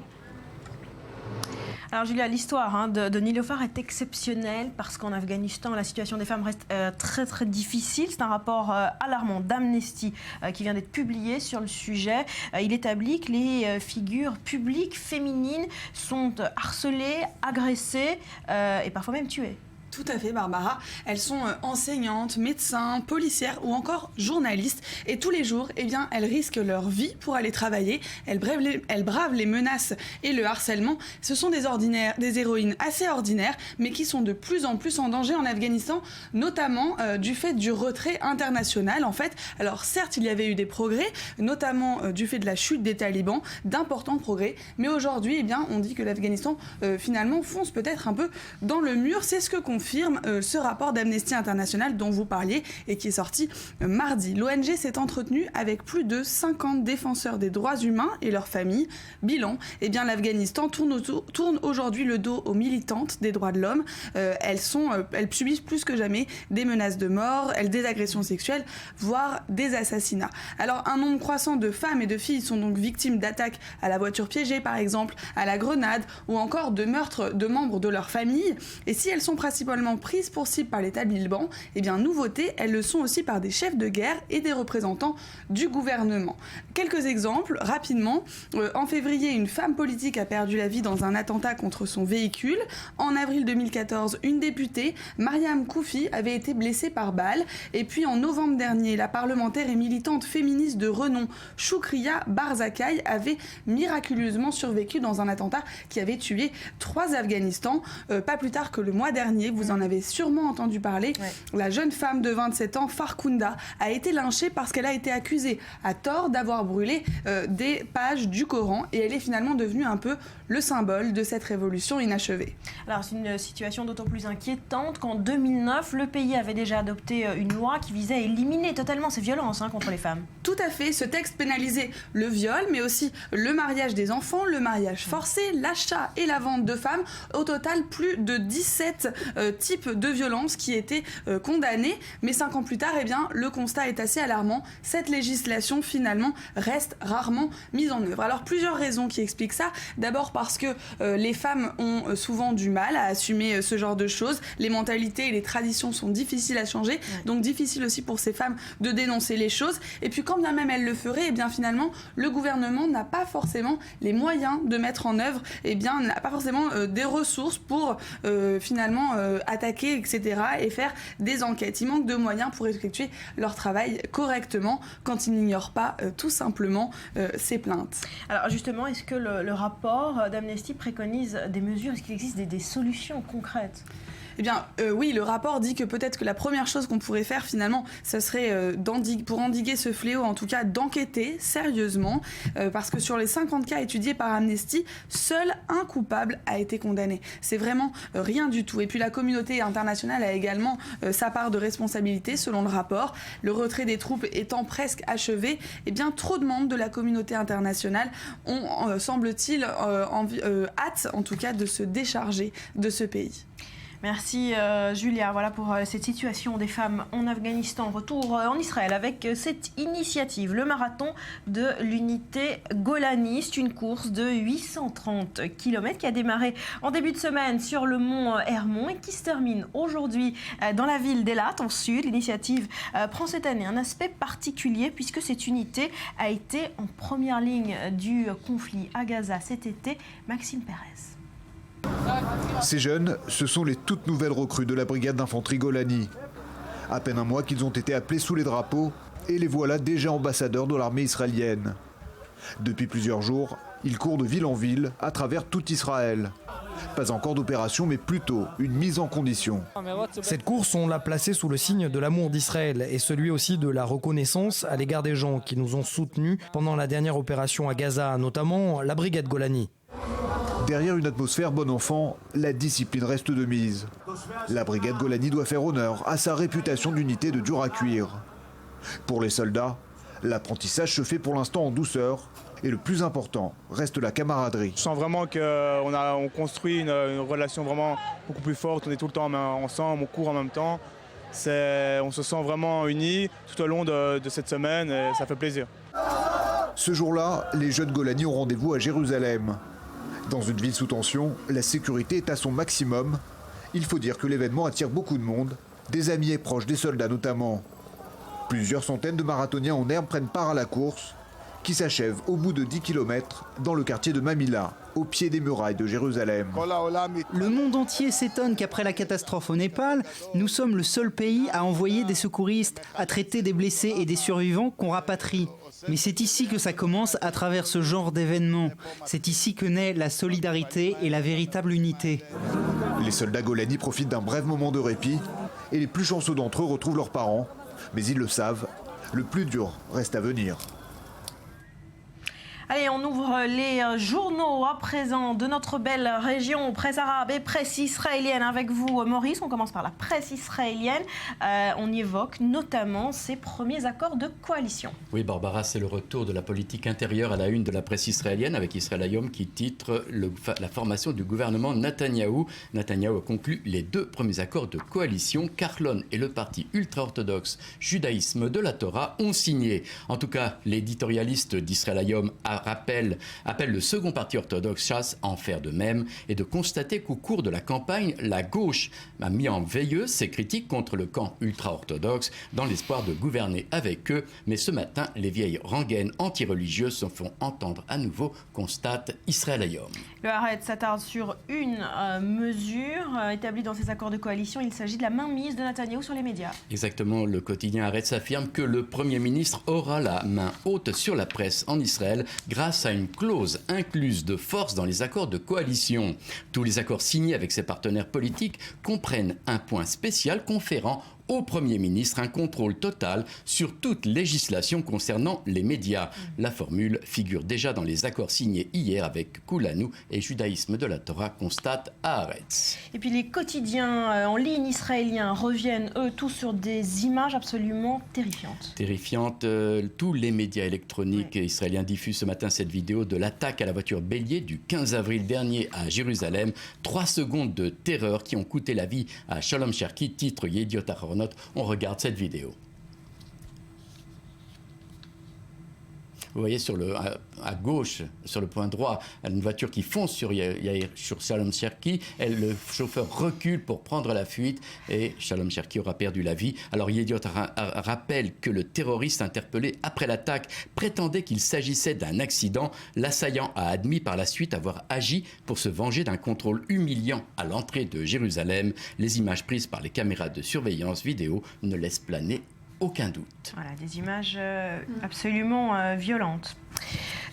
Alors Julia, l'histoire de Niloufar est exceptionnelle parce qu'en Afghanistan, la situation des femmes reste très très difficile. C'est un rapport alarmant d'Amnesty qui vient d'être publié sur le sujet. Il établit que les figures publiques féminines sont harcelées, agressées et parfois même tuées. Tout à fait, Barbara. Elles sont enseignantes, médecins, policières ou encore journalistes. Et tous les jours, elles risquent leur vie pour aller travailler. Elles bravent les menaces et le harcèlement. Ce sont des héroïnes assez ordinaires, mais qui sont de plus en plus en danger en Afghanistan, notamment du fait du retrait international. En fait, alors certes, il y avait eu des progrès, notamment du fait de la chute des talibans, d'importants progrès. Mais aujourd'hui, on dit que l'Afghanistan, finalement, fonce peut-être un peu dans le mur. C'est ce que confirme ce rapport d'Amnesty International dont vous parliez et qui est sorti mardi. L'ONG s'est entretenue avec plus de 50 défenseurs des droits humains et leurs familles. Bilan, l'Afghanistan tourne aujourd'hui le dos aux militantes des droits de l'homme. Elles subissent plus que jamais des menaces de mort, des agressions sexuelles, voire des assassinats. Alors un nombre croissant de femmes et de filles sont donc victimes d'attaques à la voiture piégée par exemple, à la grenade ou encore de meurtres de membres de leur famille. Et si elles sont principalement prises pour cible par les talibans, nouveauté, elles le sont aussi par des chefs de guerre et des représentants du gouvernement. Quelques exemples, rapidement. En février, une femme politique a perdu la vie dans un attentat contre son véhicule. En avril 2014, une députée, Mariam Koufi, avait été blessée par balle. Et puis en novembre dernier, la parlementaire et militante féministe de renom, Shukriya Barzakai, avait miraculeusement survécu dans un attentat qui avait tué 3 Afghanistans. Pas plus tard que le mois dernier, vous en avez sûrement entendu parler, la jeune femme de 27 ans, Farkhunda, a été lynchée parce qu'elle a été accusée à tort d'avoir brûlé des pages du Coran et elle est finalement devenue un peu le symbole de cette révolution inachevée. Alors c'est une situation d'autant plus inquiétante qu'en 2009, le pays avait déjà adopté une loi qui visait à éliminer totalement ces violences contre les femmes. Tout à fait, ce texte pénalisait le viol, mais aussi le mariage des enfants, le mariage forcé, l'achat et la vente de femmes. Au total, plus de 17 types de violences qui étaient condamnées. Mais 5 ans plus tard, eh bien, le constat est assez alarmant. Cette législation, finalement, reste rarement mise en œuvre. Alors, plusieurs raisons qui expliquent ça. D'abord parce que les femmes ont souvent du mal à assumer ce genre de choses. Les mentalités et les traditions sont difficiles à changer. Donc, difficile aussi pour ces femmes de dénoncer les choses. Et puis, quand bien même elles le feraient, eh bien, finalement, le gouvernement n'a pas forcément les moyens de mettre en œuvre, eh bien, n'a pas forcément des ressources pour finalement attaquer, etc. et faire des enquêtes. Il manque de moyens pour effectuer leur travail correctement quand ils n'ignorent pas tout simplement ces plaintes. Alors justement, est-ce que le rapport d'Amnesty préconise des mesures? Est-ce qu'il existe des solutions concrètes? Eh bien, oui, le rapport dit que peut-être que la première chose qu'on pourrait faire, finalement, ce serait, pour endiguer ce fléau, en tout cas, d'enquêter sérieusement, parce que sur les 50 cas étudiés par Amnesty, seul un coupable a été condamné. C'est vraiment rien du tout. Et puis, la communauté internationale a également sa part de responsabilité, selon le rapport. Le retrait des troupes étant presque achevé, eh bien, trop de membres de la communauté internationale ont, semble-t-il, hâte, en tout cas, de se décharger de ce pays. Merci Julia, voilà pour cette situation des femmes en Afghanistan. Retour en Israël avec cette initiative, le marathon de l'unité Golani. C'est une course de 830 km qui a démarré en début de semaine sur le mont Hermon et qui se termine aujourd'hui dans la ville d'Elat, en sud. L'initiative prend cette année un aspect particulier puisque cette unité a été en première ligne du conflit à Gaza cet été. Maxime Pérez. Ces jeunes, ce sont les toutes nouvelles recrues de la brigade d'infanterie Golani. À peine un mois qu'ils ont été appelés sous les drapeaux et les voilà déjà ambassadeurs de l'armée israélienne. Depuis plusieurs jours, ils courent de ville en ville à travers tout Israël. Pas encore d'opération, mais plutôt une mise en condition. Cette course, on l'a placée sous le signe de l'amour d'Israël et celui aussi de la reconnaissance à l'égard des gens qui nous ont soutenus pendant la dernière opération à Gaza, notamment la brigade Golani. Derrière une atmosphère bon enfant, la discipline reste de mise. La brigade Golani doit faire honneur à sa réputation d'unité de dur à cuire. Pour les soldats, l'apprentissage se fait pour l'instant en douceur et le plus important reste la camaraderie. Je sens vraiment qu'on construit une relation vraiment beaucoup plus forte, on est tout le temps ensemble, on court en même temps. On se sent vraiment unis tout au long de cette semaine et ça fait plaisir. Ce jour-là, les jeunes Golani ont rendez-vous à Jérusalem. Dans une ville sous tension, la sécurité est à son maximum. Il faut dire que l'événement attire beaucoup de monde, des amis et proches des soldats notamment. Plusieurs centaines de marathoniens en herbe prennent part à la course, qui s'achève au bout de 10 km dans le quartier de Mamilla, au pied des murailles de Jérusalem. Le monde entier s'étonne qu'après la catastrophe au Népal, nous sommes le seul pays à envoyer des secouristes, à traiter des blessés et des survivants qu'on rapatrie. Mais c'est ici que ça commence à travers ce genre d'événements. C'est ici que naît la solidarité et la véritable unité. Les soldats Golani profitent d'un bref moment de répit et les plus chanceux d'entre eux retrouvent leurs parents. Mais ils le savent, le plus dur reste à venir. Allez, on ouvre les journaux à présent de notre belle région, presse arabe et presse israélienne. Avec vous, Maurice, on commence par la presse israélienne. On y évoque notamment ces premiers accords de coalition. Oui, Barbara, c'est le retour de la politique intérieure à la une de la presse israélienne avec Israël Hayom qui titre la formation du gouvernement Netanyahou. Netanyahou a conclu les 2 premiers accords de coalition. Carlon et le parti ultra-orthodoxe Judaïsme de la Torah ont signé. En tout cas, l'éditorialiste d'Israël Hayom appelle le second parti orthodoxe Shas à en faire de même et de constater qu'au cours de la campagne, la gauche a mis en veilleuse ses critiques contre le camp ultra-orthodoxe dans l'espoir de gouverner avec eux. Mais ce matin, les vieilles rengaines anti-religieuses se font entendre à nouveau, constate Israël Hayom. Le Haaretz s'attarde sur une mesure établie dans ces accords de coalition. Il s'agit de la mainmise de Netanyahou sur les médias. Exactement, le quotidien Haaretz affirme que le Premier ministre aura la main haute sur la presse en Israël grâce à une clause incluse de force dans les accords de coalition. Tous les accords signés avec ses partenaires politiques comprennent un point spécial conférant au Premier ministre un contrôle total sur toute législation concernant les médias. La formule figure déjà dans les accords signés hier avec Kulanu et Judaïsme de la Torah, constate Haaretz. Et puis les quotidiens en ligne israéliens reviennent, eux, tous sur des images absolument terrifiantes. Terrifiantes. Tous les médias électroniques israéliens diffusent ce matin cette vidéo de l'attaque à la voiture bélier du 15 avril dernier à Jérusalem. 3 secondes de terreur qui ont coûté la vie à Shalom Cherki, titre Yediot Ahronoth. On regarde cette vidéo. Vous voyez à gauche, sur le point droit, une voiture qui fonce sur Shalom Cherki. Le chauffeur recule pour prendre la fuite et Shalom Cherki aura perdu la vie. Alors Yediot rappelle que le terroriste interpellé après l'attaque prétendait qu'il s'agissait d'un accident. L'assaillant a admis par la suite avoir agi pour se venger d'un contrôle humiliant à l'entrée de Jérusalem. Les images prises par les caméras de surveillance vidéo ne laissent planer aucun doute. Voilà, des images absolument violentes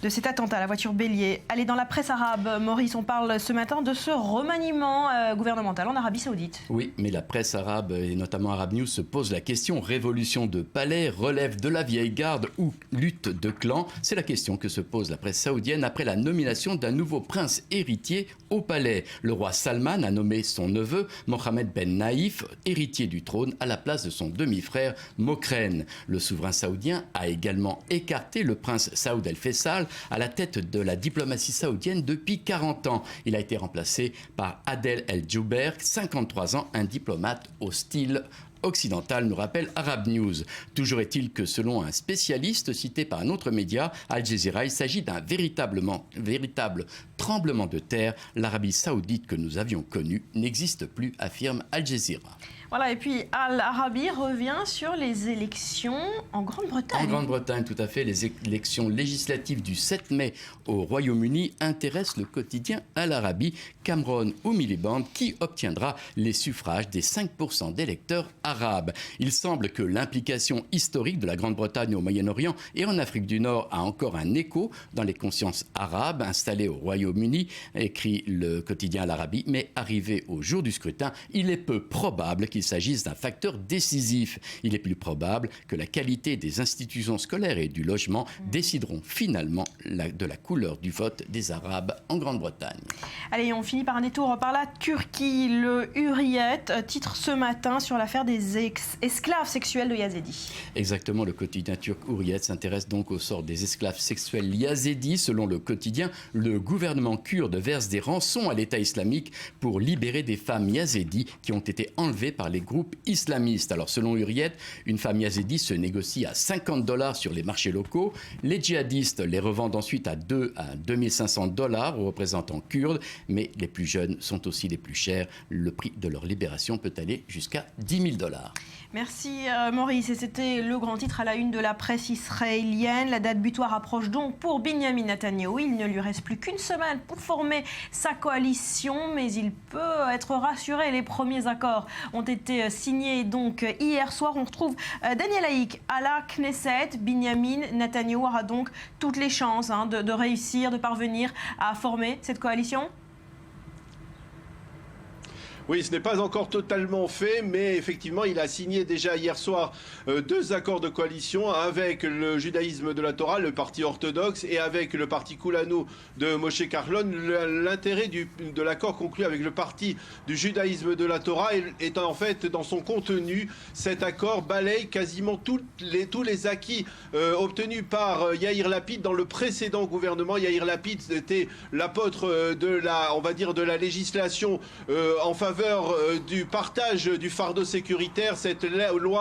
de cet attentat à la voiture bélier. Allez, dans la presse arabe, Maurice, on parle ce matin de ce remaniement gouvernemental en Arabie Saoudite. Oui, mais la presse arabe, et notamment Arab News, se pose la question: révolution de palais, relève de la vieille garde ou lutte de clans? C'est la question que se pose la presse saoudienne après la nomination d'un nouveau prince héritier au palais. Le roi Salman a nommé son neveu, Mohammed Ben Naïf, héritier du trône, à la place de son demi-frère Mokren. Le souverain saoudien a également écarté le prince Saoud El-Faisal à la tête de la diplomatie saoudienne depuis 40 ans. Il a été remplacé par Adel El-Jouber, 53 ans, un diplomate hostile occidental, nous rappelle Arab News. Toujours est-il que selon un spécialiste cité par un autre média, Al Jazeera, il s'agit d'un véritable tremblement de terre. L'Arabie saoudite que nous avions connue n'existe plus, affirme Al Jazeera. Voilà, et puis Al-Arabi revient sur les élections en Grande-Bretagne. En Grande-Bretagne, tout à fait. Les élections législatives du 7 mai au Royaume-Uni intéressent le quotidien Al-Arabi. Cameron ou Miliband, qui obtiendra les suffrages des 5% d'électeurs arabes. Il semble que l'implication historique de la Grande-Bretagne au Moyen-Orient et en Afrique du Nord a encore un écho dans les consciences arabes installées au Royaume-Uni, écrit le quotidien Al-Arabi. Mais arrivé au jour du scrutin, il est peu probable qu'il s'agisse d'un facteur décisif. Il est plus probable que la qualité des institutions scolaires et du logement décideront finalement de la couleur du vote des Arabes en Grande-Bretagne. Allez, on finit par un détour par la Turquie. Le Hurriyet titre ce matin sur l'affaire des esclaves sexuels de Yazidis. Exactement, le quotidien turc Hurriyet s'intéresse donc au sort des esclaves sexuels yazidis. Selon le quotidien, le gouvernement kurde verse des rançons à l'État islamique pour libérer des femmes yazidis qui ont été enlevées par les groupes islamistes. Alors selon Hurriyet, une femme yazidi se négocie à $50 sur les marchés locaux. Les djihadistes les revendent ensuite à 2 à 2500 $ aux représentants kurdes, mais les plus jeunes sont aussi les plus chers. Le prix de leur libération peut aller jusqu'à $10 000. Merci Maurice, et c'était le grand titre à la une de la presse israélienne. La date butoir approche donc pour Binyamin Netanyahou. Il ne lui reste plus qu'une semaine pour former sa coalition, mais il peut être rassuré. Les premiers accords ont été signés donc hier soir. On retrouve Daniel Haïk à la Knesset. Binyamin Netanyahou aura donc toutes les chances de réussir, de parvenir à former cette coalition. Oui, ce n'est pas encore totalement fait, mais effectivement, il a signé déjà hier soir 2 accords de coalition avec le judaïsme de la Torah, le parti orthodoxe, et avec le parti Kulanu de Moshe Carlon. L'intérêt de l'accord conclu avec le parti du judaïsme de la Torah est en fait dans son contenu. Cet accord balaye quasiment tous les acquis obtenus par Yair Lapid dans le précédent gouvernement. Yair Lapid était l'apôtre de la législation en faveur du partage du fardeau sécuritaire. Cette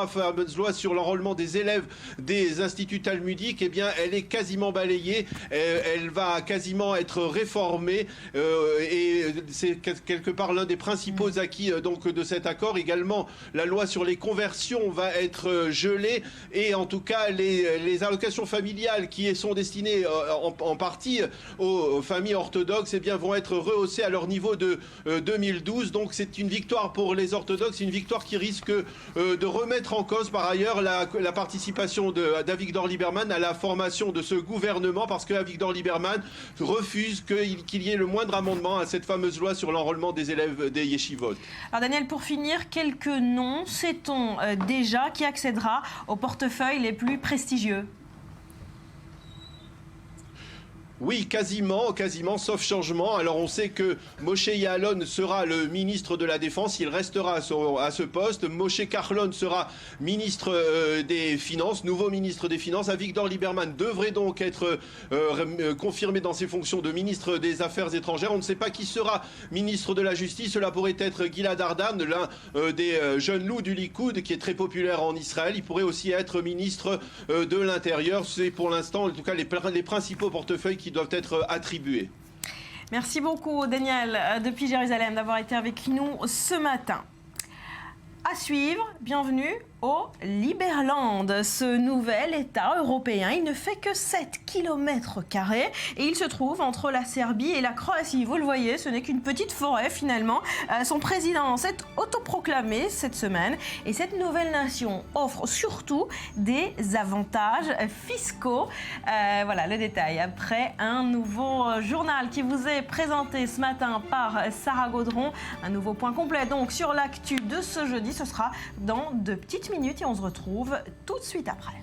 fameuse loi sur l'enrôlement des élèves des instituts talmudiques, eh bien, elle est quasiment balayée, elle va quasiment être réformée, et c'est quelque part l'un des principaux acquis donc de cet accord. Également, la loi sur les conversions va être gelée, et en tout cas les allocations familiales qui sont destinées en partie aux familles orthodoxes, eh bien, vont être rehaussées à leur niveau de 2012. Donc c'est c'est une victoire pour les orthodoxes, une victoire qui risque de remettre en cause par ailleurs la participation d'Avigdor Lieberman à la formation de ce gouvernement, parce qu'Avigdor Lieberman refuse qu'il y ait le moindre amendement à cette fameuse loi sur l'enrôlement des élèves des yeshivot. Alors Daniel, pour finir, quelques noms, sait-on déjà qui accédera aux portefeuilles les plus prestigieux ? Oui, quasiment, sauf changement. Alors on sait que Moshe Yaalon sera le ministre de la Défense, il restera à ce poste. Moshe Kahlon sera ministre des Finances, nouveau ministre des Finances. Avigdor Lieberman devrait donc être confirmé dans ses fonctions de ministre des Affaires étrangères. On ne sait pas qui sera ministre de la Justice. Cela pourrait être Gilad Ardan, l'un des jeunes loups du Likoud, qui est très populaire en Israël. Il pourrait aussi être ministre de l'Intérieur. C'est pour l'instant, en tout cas, les principaux portefeuilles qui doivent être attribués. Merci beaucoup Daniel depuis Jérusalem d'avoir été avec nous ce matin. À suivre, bienvenue au Liberland, ce nouvel État européen. Il ne fait que 7 km² et il se trouve entre la Serbie et la Croatie. Vous le voyez, ce n'est qu'une petite forêt finalement. Son président s'est autoproclamé cette semaine et cette nouvelle nation offre surtout des avantages fiscaux. Voilà le détail après un nouveau journal qui vous est présenté ce matin par Sarah Gaudron. Un nouveau point complet donc sur l'actu de ce jeudi. Ce sera dans de petites minutes et on se retrouve tout de suite après.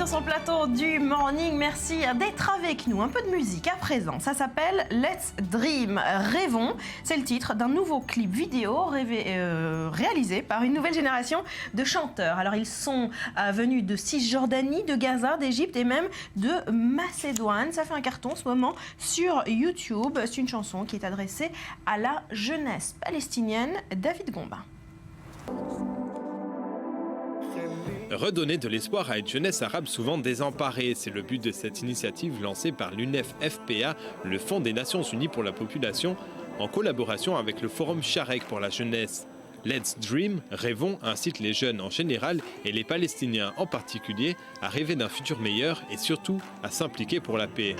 Sur le plateau du Morning, merci d'être avec nous. Un peu de musique à présent, ça s'appelle Let's Dream, rêvons. C'est le titre d'un nouveau clip vidéo réalisé par une nouvelle génération de chanteurs. Alors ils sont venus de Cisjordanie, de Gaza, d'Égypte et même de Macédoine. Ça fait un carton en ce moment sur YouTube. C'est une chanson qui est adressée à la jeunesse palestinienne. David Gombin. Redonner de l'espoir à une jeunesse arabe souvent désemparée, c'est le but de cette initiative lancée par l'UNEF-FPA, le Fonds des Nations Unies pour la Population, en collaboration avec le Forum Sharek pour la jeunesse. Let's Dream, rêvons, incite les jeunes en général et les Palestiniens en particulier à rêver d'un futur meilleur et surtout à s'impliquer pour la paix.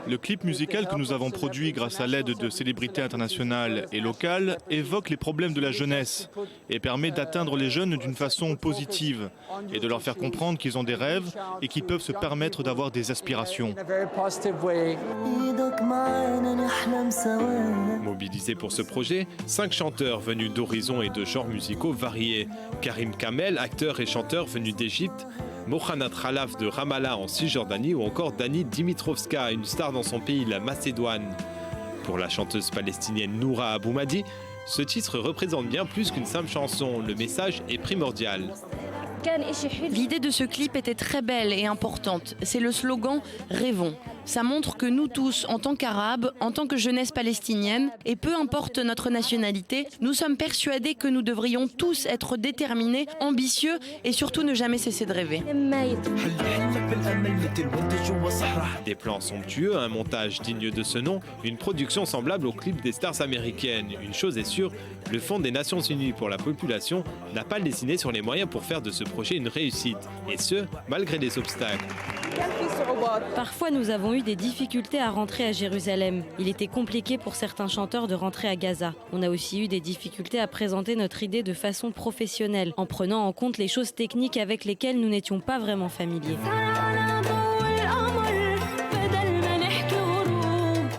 Le clip musical que nous avons produit grâce à l'aide de célébrités internationales et locales évoque les problèmes de la jeunesse et permet d'atteindre les jeunes d'une façon positive et de leur faire comprendre qu'ils ont des rêves et qu'ils peuvent se permettre d'avoir des aspirations. Mobilisés pour ce projet, 5 chanteurs venus d'horizons et de genres musicaux variés. Karim Kamel, acteur et chanteur venu d'Égypte, Mohanad Khalaf de Ramallah en Cisjordanie ou encore Dani Dimitrovska, une star dans son pays, la Macédoine. Pour la chanteuse palestinienne Noura Aboumadi, ce titre représente bien plus qu'une simple chanson, le message est primordial. L'idée de ce clip était très belle et importante. C'est le slogan « Rêvons ». Ça montre que nous tous, en tant qu'Arabes, en tant que jeunesse palestinienne, et peu importe notre nationalité, nous sommes persuadés que nous devrions tous être déterminés, ambitieux et surtout ne jamais cesser de rêver. Des plans somptueux, un montage digne de ce nom, une production semblable au clip des stars américaines. Une chose est sûre, le Fonds des Nations Unies pour la Population n'a pas lésiné sur les moyens pour faire de ce projet une réussite, et ce, malgré des obstacles. Parfois, nous avons eu des difficultés à rentrer à Jérusalem. Il était compliqué pour certains chanteurs de rentrer à Gaza. On a aussi eu des difficultés à présenter notre idée de façon professionnelle, en prenant en compte les choses techniques avec lesquelles nous n'étions pas vraiment familiers.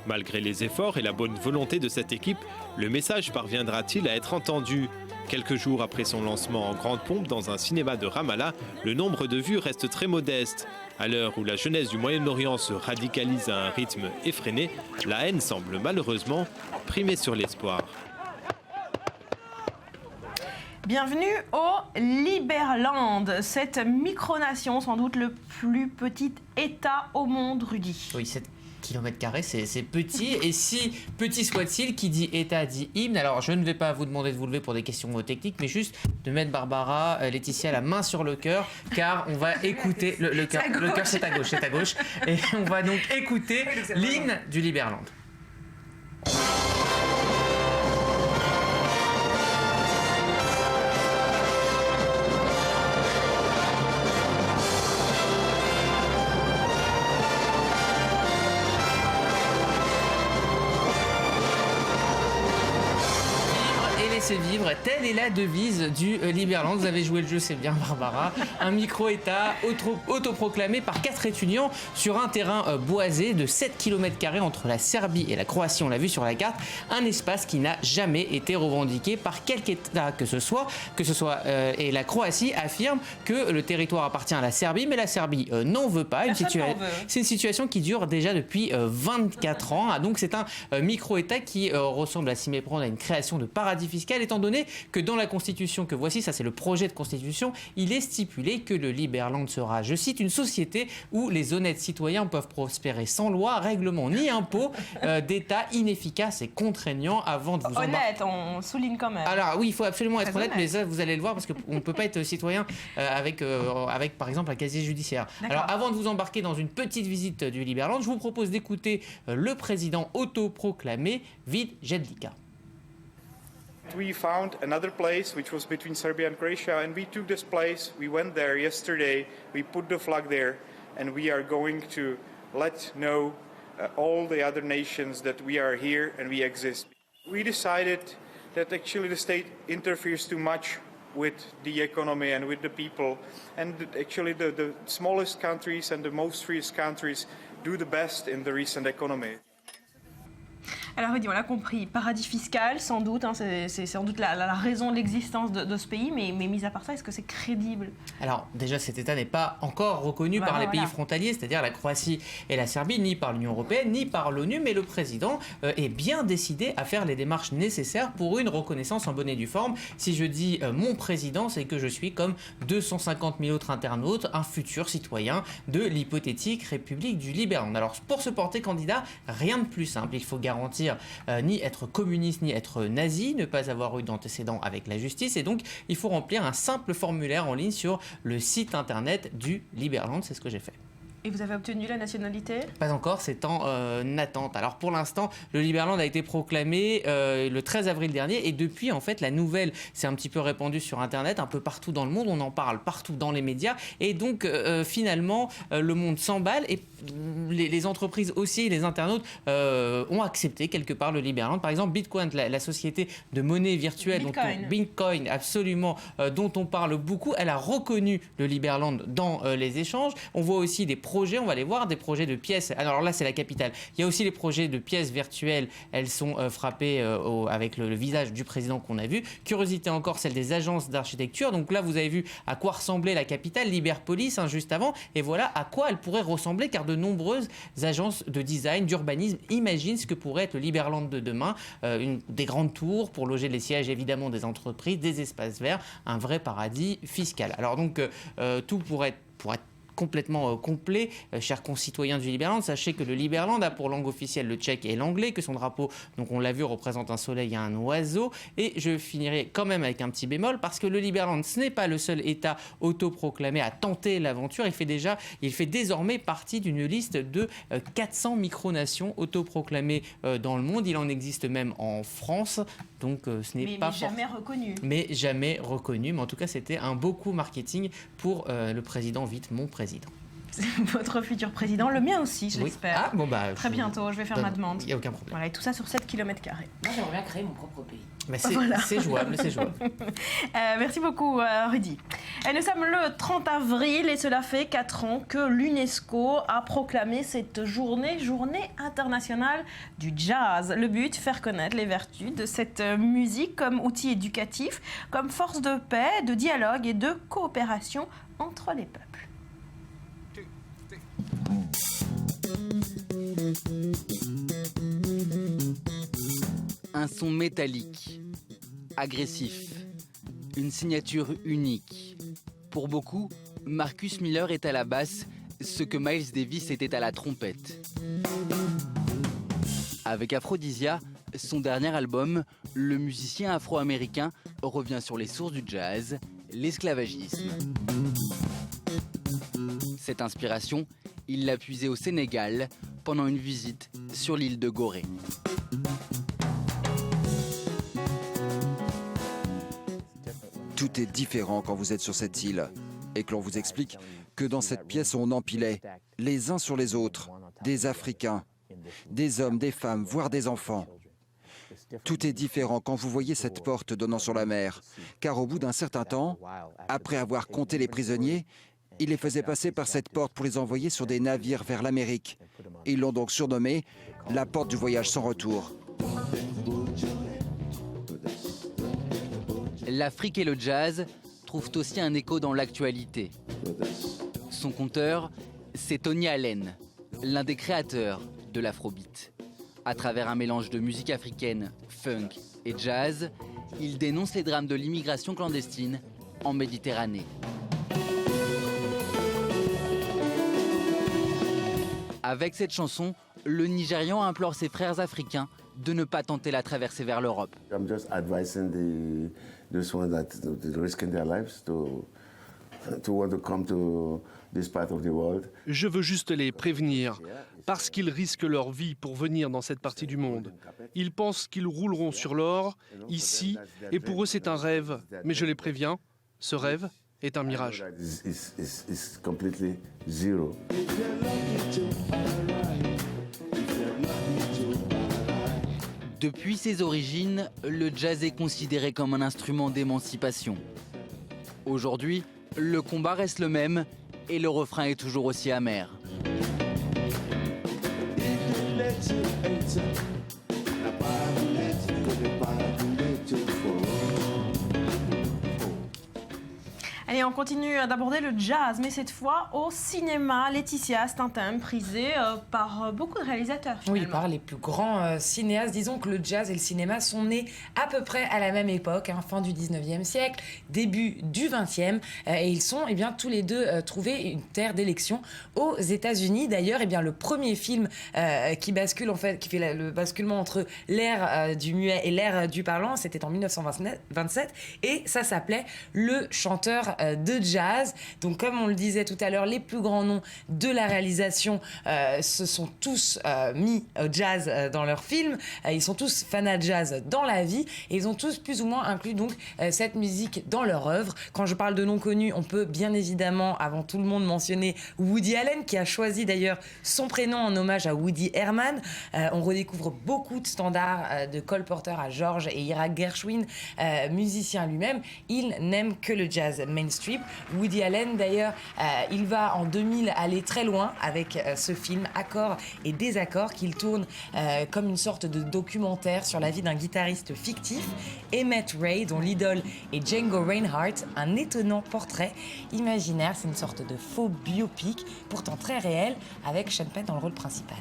Malgré les efforts et la bonne volonté de cette équipe, le message parviendra-t-il à être entendu ? Quelques jours après son lancement en grande pompe dans un cinéma de Ramallah, le nombre de vues reste très modeste. À l'heure où la jeunesse du Moyen-Orient se radicalise à un rythme effréné, la haine semble malheureusement primer sur l'espoir. Bienvenue au Liberland, cette micronation, sans doute le plus petit État au monde, Rudy. Oui, 7 km², c'est petit, et si petit soit-il, qui dit État dit hymne. Alors je ne vais pas vous demander de vous lever pour des questions techniques, mais juste de mettre Barbara, Laetitia la main sur le cœur, car on va écouter, le cœur c'est à gauche, et on va donc écouter l'hymne du Liberland. laisser vivre. Telle est la devise du Liberland. Vous avez joué le jeu, c'est bien, Barbara. Un micro-État autoproclamé par 4 étudiants sur un terrain boisé de 7 km² entre la Serbie et la Croatie. On l'a vu sur la carte. Un espace qui n'a jamais été revendiqué par quelque État que ce soit. Et la Croatie affirme que le territoire appartient à la Serbie, mais la Serbie n'en veut pas. C'est une situation qui dure déjà depuis 24 ans. Ah, donc c'est un micro-État qui ressemble à s'y méprendre à une création de paradis fiscal, étant donné que dans la Constitution que voici, ça c'est le projet de Constitution, il est stipulé que le Liberland sera, je cite, une société où les honnêtes citoyens peuvent prospérer sans loi, règlement ni impôt, d'État inefficace et contraignant avant de vous Honnête, on souligne quand même. Alors oui, il faut absolument être honnête, mais ça vous allez le voir parce qu'on ne peut pas être citoyen avec par exemple un casier judiciaire. Alors avant de vous embarquer dans une petite visite du Liberland, je vous propose d'écouter le président autoproclamé Vid Jedlička. We found another place which was between Serbia and Croatia, and we took this place. We went there yesterday. We put the flag there, and we are going to let know all the other nations that we are here and we exist. We decided that actually the state interferes too much with the economy and with the people, and actually the smallest countries and the most freest countries do the best in the recent economy. Alors oui, on l'a compris, paradis fiscal, sans doute, hein, c'est sans doute la raison de l'existence de ce pays, mais mis à part ça, est-ce que c'est crédible? Alors déjà, cet État n'est pas encore reconnu par les pays frontaliers, c'est-à-dire la Croatie et la Serbie, ni par l'Union européenne, ni par l'ONU, mais le président est bien décidé à faire les démarches nécessaires pour une reconnaissance en bonne et due forme. Si je dis mon président, c'est que je suis comme 250 000 autres internautes, un futur citoyen de l'hypothétique République du Liberland. Alors pour se porter candidat, rien de plus simple, il faut garantir ni être communiste ni être nazi, ne pas avoir eu d'antécédents avec la justice, et donc il faut remplir un simple formulaire en ligne sur le site internet du Liberland. C'est ce que j'ai fait. Et vous avez obtenu la nationalité? Pas encore, c'est en attente. Alors pour l'instant, le Liberland a été proclamé le 13 avril dernier, et depuis en fait la nouvelle s'est un petit peu répandue sur internet, un peu partout dans le monde, on en parle partout dans les médias, et donc finalement le monde s'emballe, et les entreprises aussi, les internautes ont accepté quelque part le Liberland. Par exemple Bitcoin, la société de monnaie virtuelle, Bitcoin absolument, dont on parle beaucoup, elle a reconnu le Liberland dans les échanges. On voit aussi des projets, on va les voir, des projets de pièces. Alors là, c'est la capitale. Il y a aussi les projets de pièces virtuelles. Elles sont frappées avec le visage du président qu'on a vu. Curiosité encore, celle des agences d'architecture. Donc là, vous avez vu à quoi ressemblait la capitale, Liberpolis, juste avant. Et voilà à quoi elle pourrait ressembler, car de nombreuses agences de design, d'urbanisme imaginent ce que pourrait être le Liberland de demain. Des grandes tours pour loger les sièges, évidemment, des entreprises, des espaces verts, un vrai paradis fiscal. Alors donc, tout pour être complètement complet, chers concitoyens du Liberland. Sachez que le Liberland a pour langue officielle le tchèque et l'anglais, que son drapeau, donc on l'a vu, représente un soleil et un oiseau. Et je finirai quand même avec un petit bémol, parce que le Liberland, ce n'est pas le seul État autoproclamé à tenter l'aventure. Il fait désormais partie d'une liste de 400 micronations autoproclamées dans le monde. Il en existe même en France. Donc ce n'est pas jamais reconnu. Mais jamais reconnu. Mais en tout cas, c'était un beau coup marketing pour le président Vite, mon président. Votre futur président, le mien aussi, je l'espère. Ah, bon bah, très bientôt, je vais faire ma demande. Il n'y a aucun problème. Voilà, et tout ça sur 7 km². Moi, j'aimerais bien créer mon propre pays. Bah c'est jouable, c'est jouable. Merci beaucoup, Rudy. Nous sommes le 30 avril et cela fait 4 ans que l'UNESCO a proclamé cette journée internationale du jazz. Le but, faire connaître les vertus de cette musique comme outil éducatif, comme force de paix, de dialogue et de coopération entre les peuples. Un son métallique, agressif, une signature unique. Pour beaucoup, Marcus Miller est à la basse, ce que Miles Davis était à la trompette. Avec Aphrodisia, son dernier album, le musicien afro-américain revient sur les sources du jazz, l'esclavagisme. Cette inspiration, il l'a puisée au Sénégal pendant une visite sur l'île de Gorée. Tout est différent quand vous êtes sur cette île et que l'on vous explique que dans cette pièce on empilait les uns sur les autres des Africains, des hommes, des femmes, voire des enfants. Tout est différent quand vous voyez cette porte donnant sur la mer, car au bout d'un certain temps, après avoir compté les prisonniers, ils les faisaient passer par cette porte pour les envoyer sur des navires vers l'Amérique. Ils l'ont donc surnommée la porte du voyage sans retour. L'Afrique et le jazz trouvent aussi un écho dans l'actualité. Son conteur, c'est Tony Allen, l'un des créateurs de l'afrobeat. À travers un mélange de musique africaine, funk et jazz, il dénonce les drames de l'immigration clandestine en Méditerranée. Avec cette chanson, le Nigérian implore ses frères africains de ne pas tenter la traversée vers l'Europe. I'm just advising those ones that risking their lives to want to come to this part of the world. Je veux juste les prévenir, parce qu'ils risquent leur vie pour venir dans cette partie du monde. Ils pensent qu'ils rouleront sur l'or, ici, et pour eux c'est un rêve. Mais je les préviens, ce rêve est un mirage. It's completely zero. Depuis ses origines, le jazz est considéré comme un instrument d'émancipation. Aujourd'hui, le combat reste le même et le refrain est toujours aussi amer. Allez, on continue d'aborder le jazz, mais cette fois au cinéma. Laetitia, c'est un thème prisé par beaucoup de réalisateurs, finalement. Oui, par les plus grands cinéastes. Disons que le jazz et le cinéma sont nés à peu près à la même époque, fin du 19e siècle, début du 20e, et ils sont tous les deux trouvés une terre d'élection aux États-Unis. D'ailleurs, le premier film qui bascule, qui fait le basculement entre l'ère du muet et l'ère du parlant, c'était en 1927, et ça s'appelait Le Chanteur de jazz. Donc, comme on le disait tout à l'heure, les plus grands noms de la réalisation se sont tous mis au jazz dans leurs films. Ils sont tous fanats de jazz dans la vie et ils ont tous plus ou moins inclus donc cette musique dans leur œuvre. Quand je parle de noms connus, on peut bien évidemment, avant tout le monde, mentionner Woody Allen, qui a choisi d'ailleurs son prénom en hommage à Woody Herman. On redécouvre beaucoup de standards, de Cole Porter à George et Ira Gershwin, musicien lui-même. Il n'aime que le jazz mainstream. Woody Allen, d'ailleurs, il va en 2000 aller très loin avec ce film Accords et désaccords qu'il tourne comme une sorte de documentaire sur la vie d'un guitariste fictif, Emmett Ray, dont l'idole est Django Reinhardt, un étonnant portrait imaginaire. C'est une sorte de faux biopic, pourtant très réel, avec Sean Penn dans le rôle principal.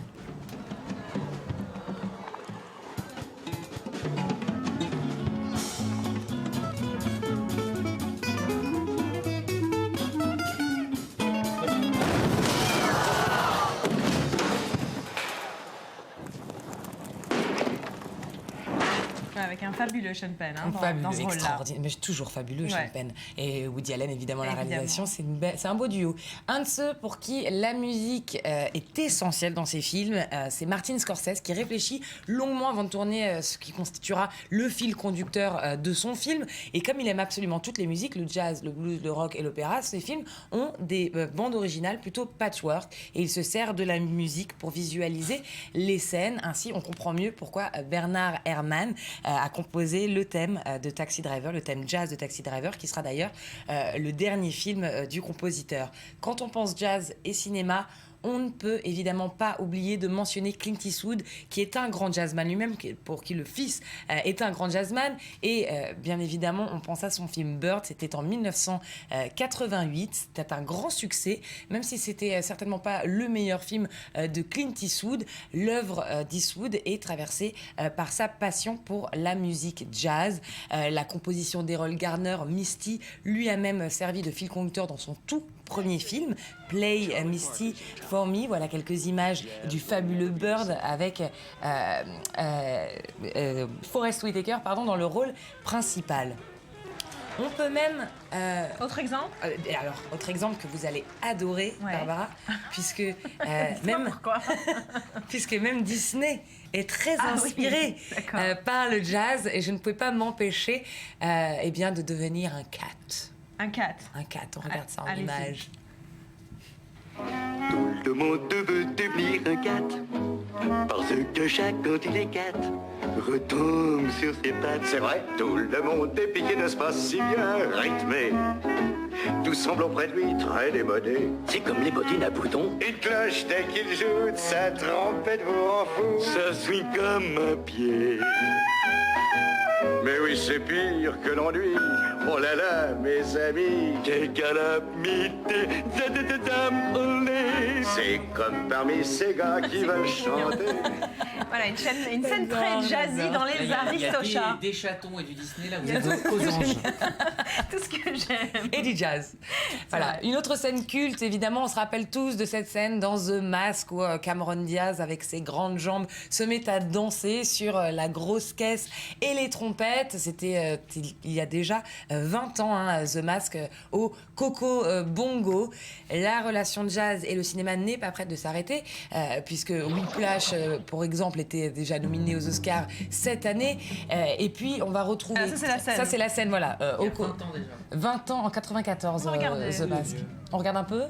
Avec un fabuleux Sean Penn Fabuleux, dans ce rôle-là. extraordinaire, mais toujours fabuleux, Sean Penn. Et Woody Allen, évidemment, la réalisation, c'est un beau duo. Un de ceux pour qui la musique est essentielle dans ses films, c'est Martin Scorsese, qui réfléchit longuement avant de tourner ce qui constituera le fil conducteur de son film. Et comme il aime absolument toutes les musiques, le jazz, le blues, le rock et l'opéra, ces films ont des bandes originales plutôt patchwork. Et il se sert de la musique pour visualiser les scènes. Ainsi, on comprend mieux pourquoi Bernard Herrmann a composé le thème de Taxi Driver, le thème jazz de Taxi Driver, qui sera d'ailleurs le dernier film du compositeur. Quand on pense jazz et cinéma, on ne peut évidemment pas oublier de mentionner Clint Eastwood, qui est un grand jazzman lui-même, pour qui le fils est un grand jazzman. Et bien évidemment, on pense à son film Bird, c'était en 1988. C'était un grand succès, même si c'était certainement pas le meilleur film de Clint Eastwood. L'œuvre d'Eastwood est traversée par sa passion pour la musique jazz. La composition d'Errol Garner, Misty, lui a même servi de fil conducteur dans son tout premier film, Play Misty for Me. Voilà quelques images du fabuleux Bird avec Forest Whitaker dans le rôle principal. On peut même... Autre exemple alors, autre exemple que vous allez adorer, Barbara, puisque puisque même Disney est très inspiré par le jazz, et je ne pouvais pas m'empêcher de devenir un cat. Un cat. Un cat, on regarde ça en image. Tout le monde veut devenir un cat, parce que chacun il est cat retombe sur ses pattes. C'est vrai, tout le monde est piqué, n'est-ce pas, si bien rythmé. Tout semble auprès de lui très démodé. C'est comme les bottines à boutons. Une cloche dès qu'il joue de sa trompette vous rend fou. Ça swing comme un pied. Mais oui, c'est pire que l'ennui. Oh là là, mes amis, quelle calamité. C'est comme parmi ces gars qui veulent chanter. Voilà, une scène très jazzy dans les Aristochats. Il y a des chatons et du Disney, là, vous êtes aux anges. Tout ce que j'aime. Et du jazz. Voilà, une autre scène culte, évidemment, on se rappelle tous de cette scène dans The Mask où Cameron Diaz, avec ses grandes jambes, se met à danser sur la grosse caisse et les trompettes. C'était il y a déjà 20 ans, hein, The Mask au Coco Bongo. La relation jazz et le cinéma n'est pas prête de s'arrêter, puisque Whiplash, pour exemple, était déjà nominé aux Oscars cette année. Et puis, on va retrouver... Ah, ça, c'est la scène. Ça, c'est la scène, voilà. Il y a 20 ans déjà. 20 ans, en 94, The Mask. On regarde un peu ?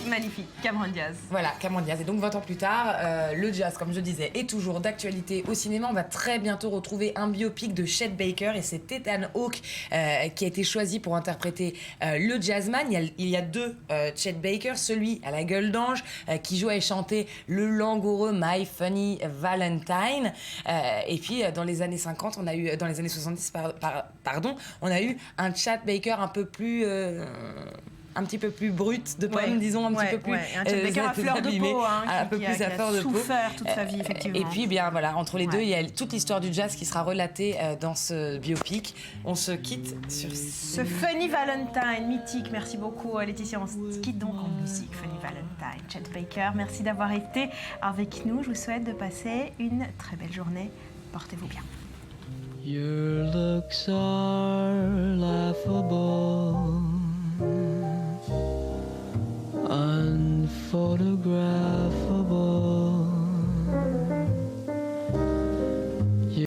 Magnifique, Cameron Diaz. Voilà, Cameron Diaz. Et donc 20 ans plus tard, le jazz, comme je disais, est toujours d'actualité au cinéma. On va très bientôt retrouver un biopic de Chet Baker et c'est Ethan Hawke qui a été choisi pour interpréter le jazzman. Il y a deux Chet Baker, celui à la gueule d'ange qui jouait et chantait le langoureux My Funny Valentine. Et puis dans les années 50, on a eu, dans les années 70, pardon, on a eu un Chet Baker un petit peu plus brut de pomme, disons, un petit peu plus un Chet Baker à fleur de peau, un peu plus à fleur de peau. Souffert toute sa vie, effectivement. Et puis, bien voilà, entre les deux, il y a toute l'histoire du jazz qui sera relatée dans ce biopic. On se quitte sur ce Funny Valentine mythique. Merci beaucoup, Laetitia. On se quitte donc en musique. Funny Valentine, Chet Baker. Merci d'avoir été avec nous. Je vous souhaite de passer une très belle journée. Portez-vous bien. Your looks are laughable, unphotographed.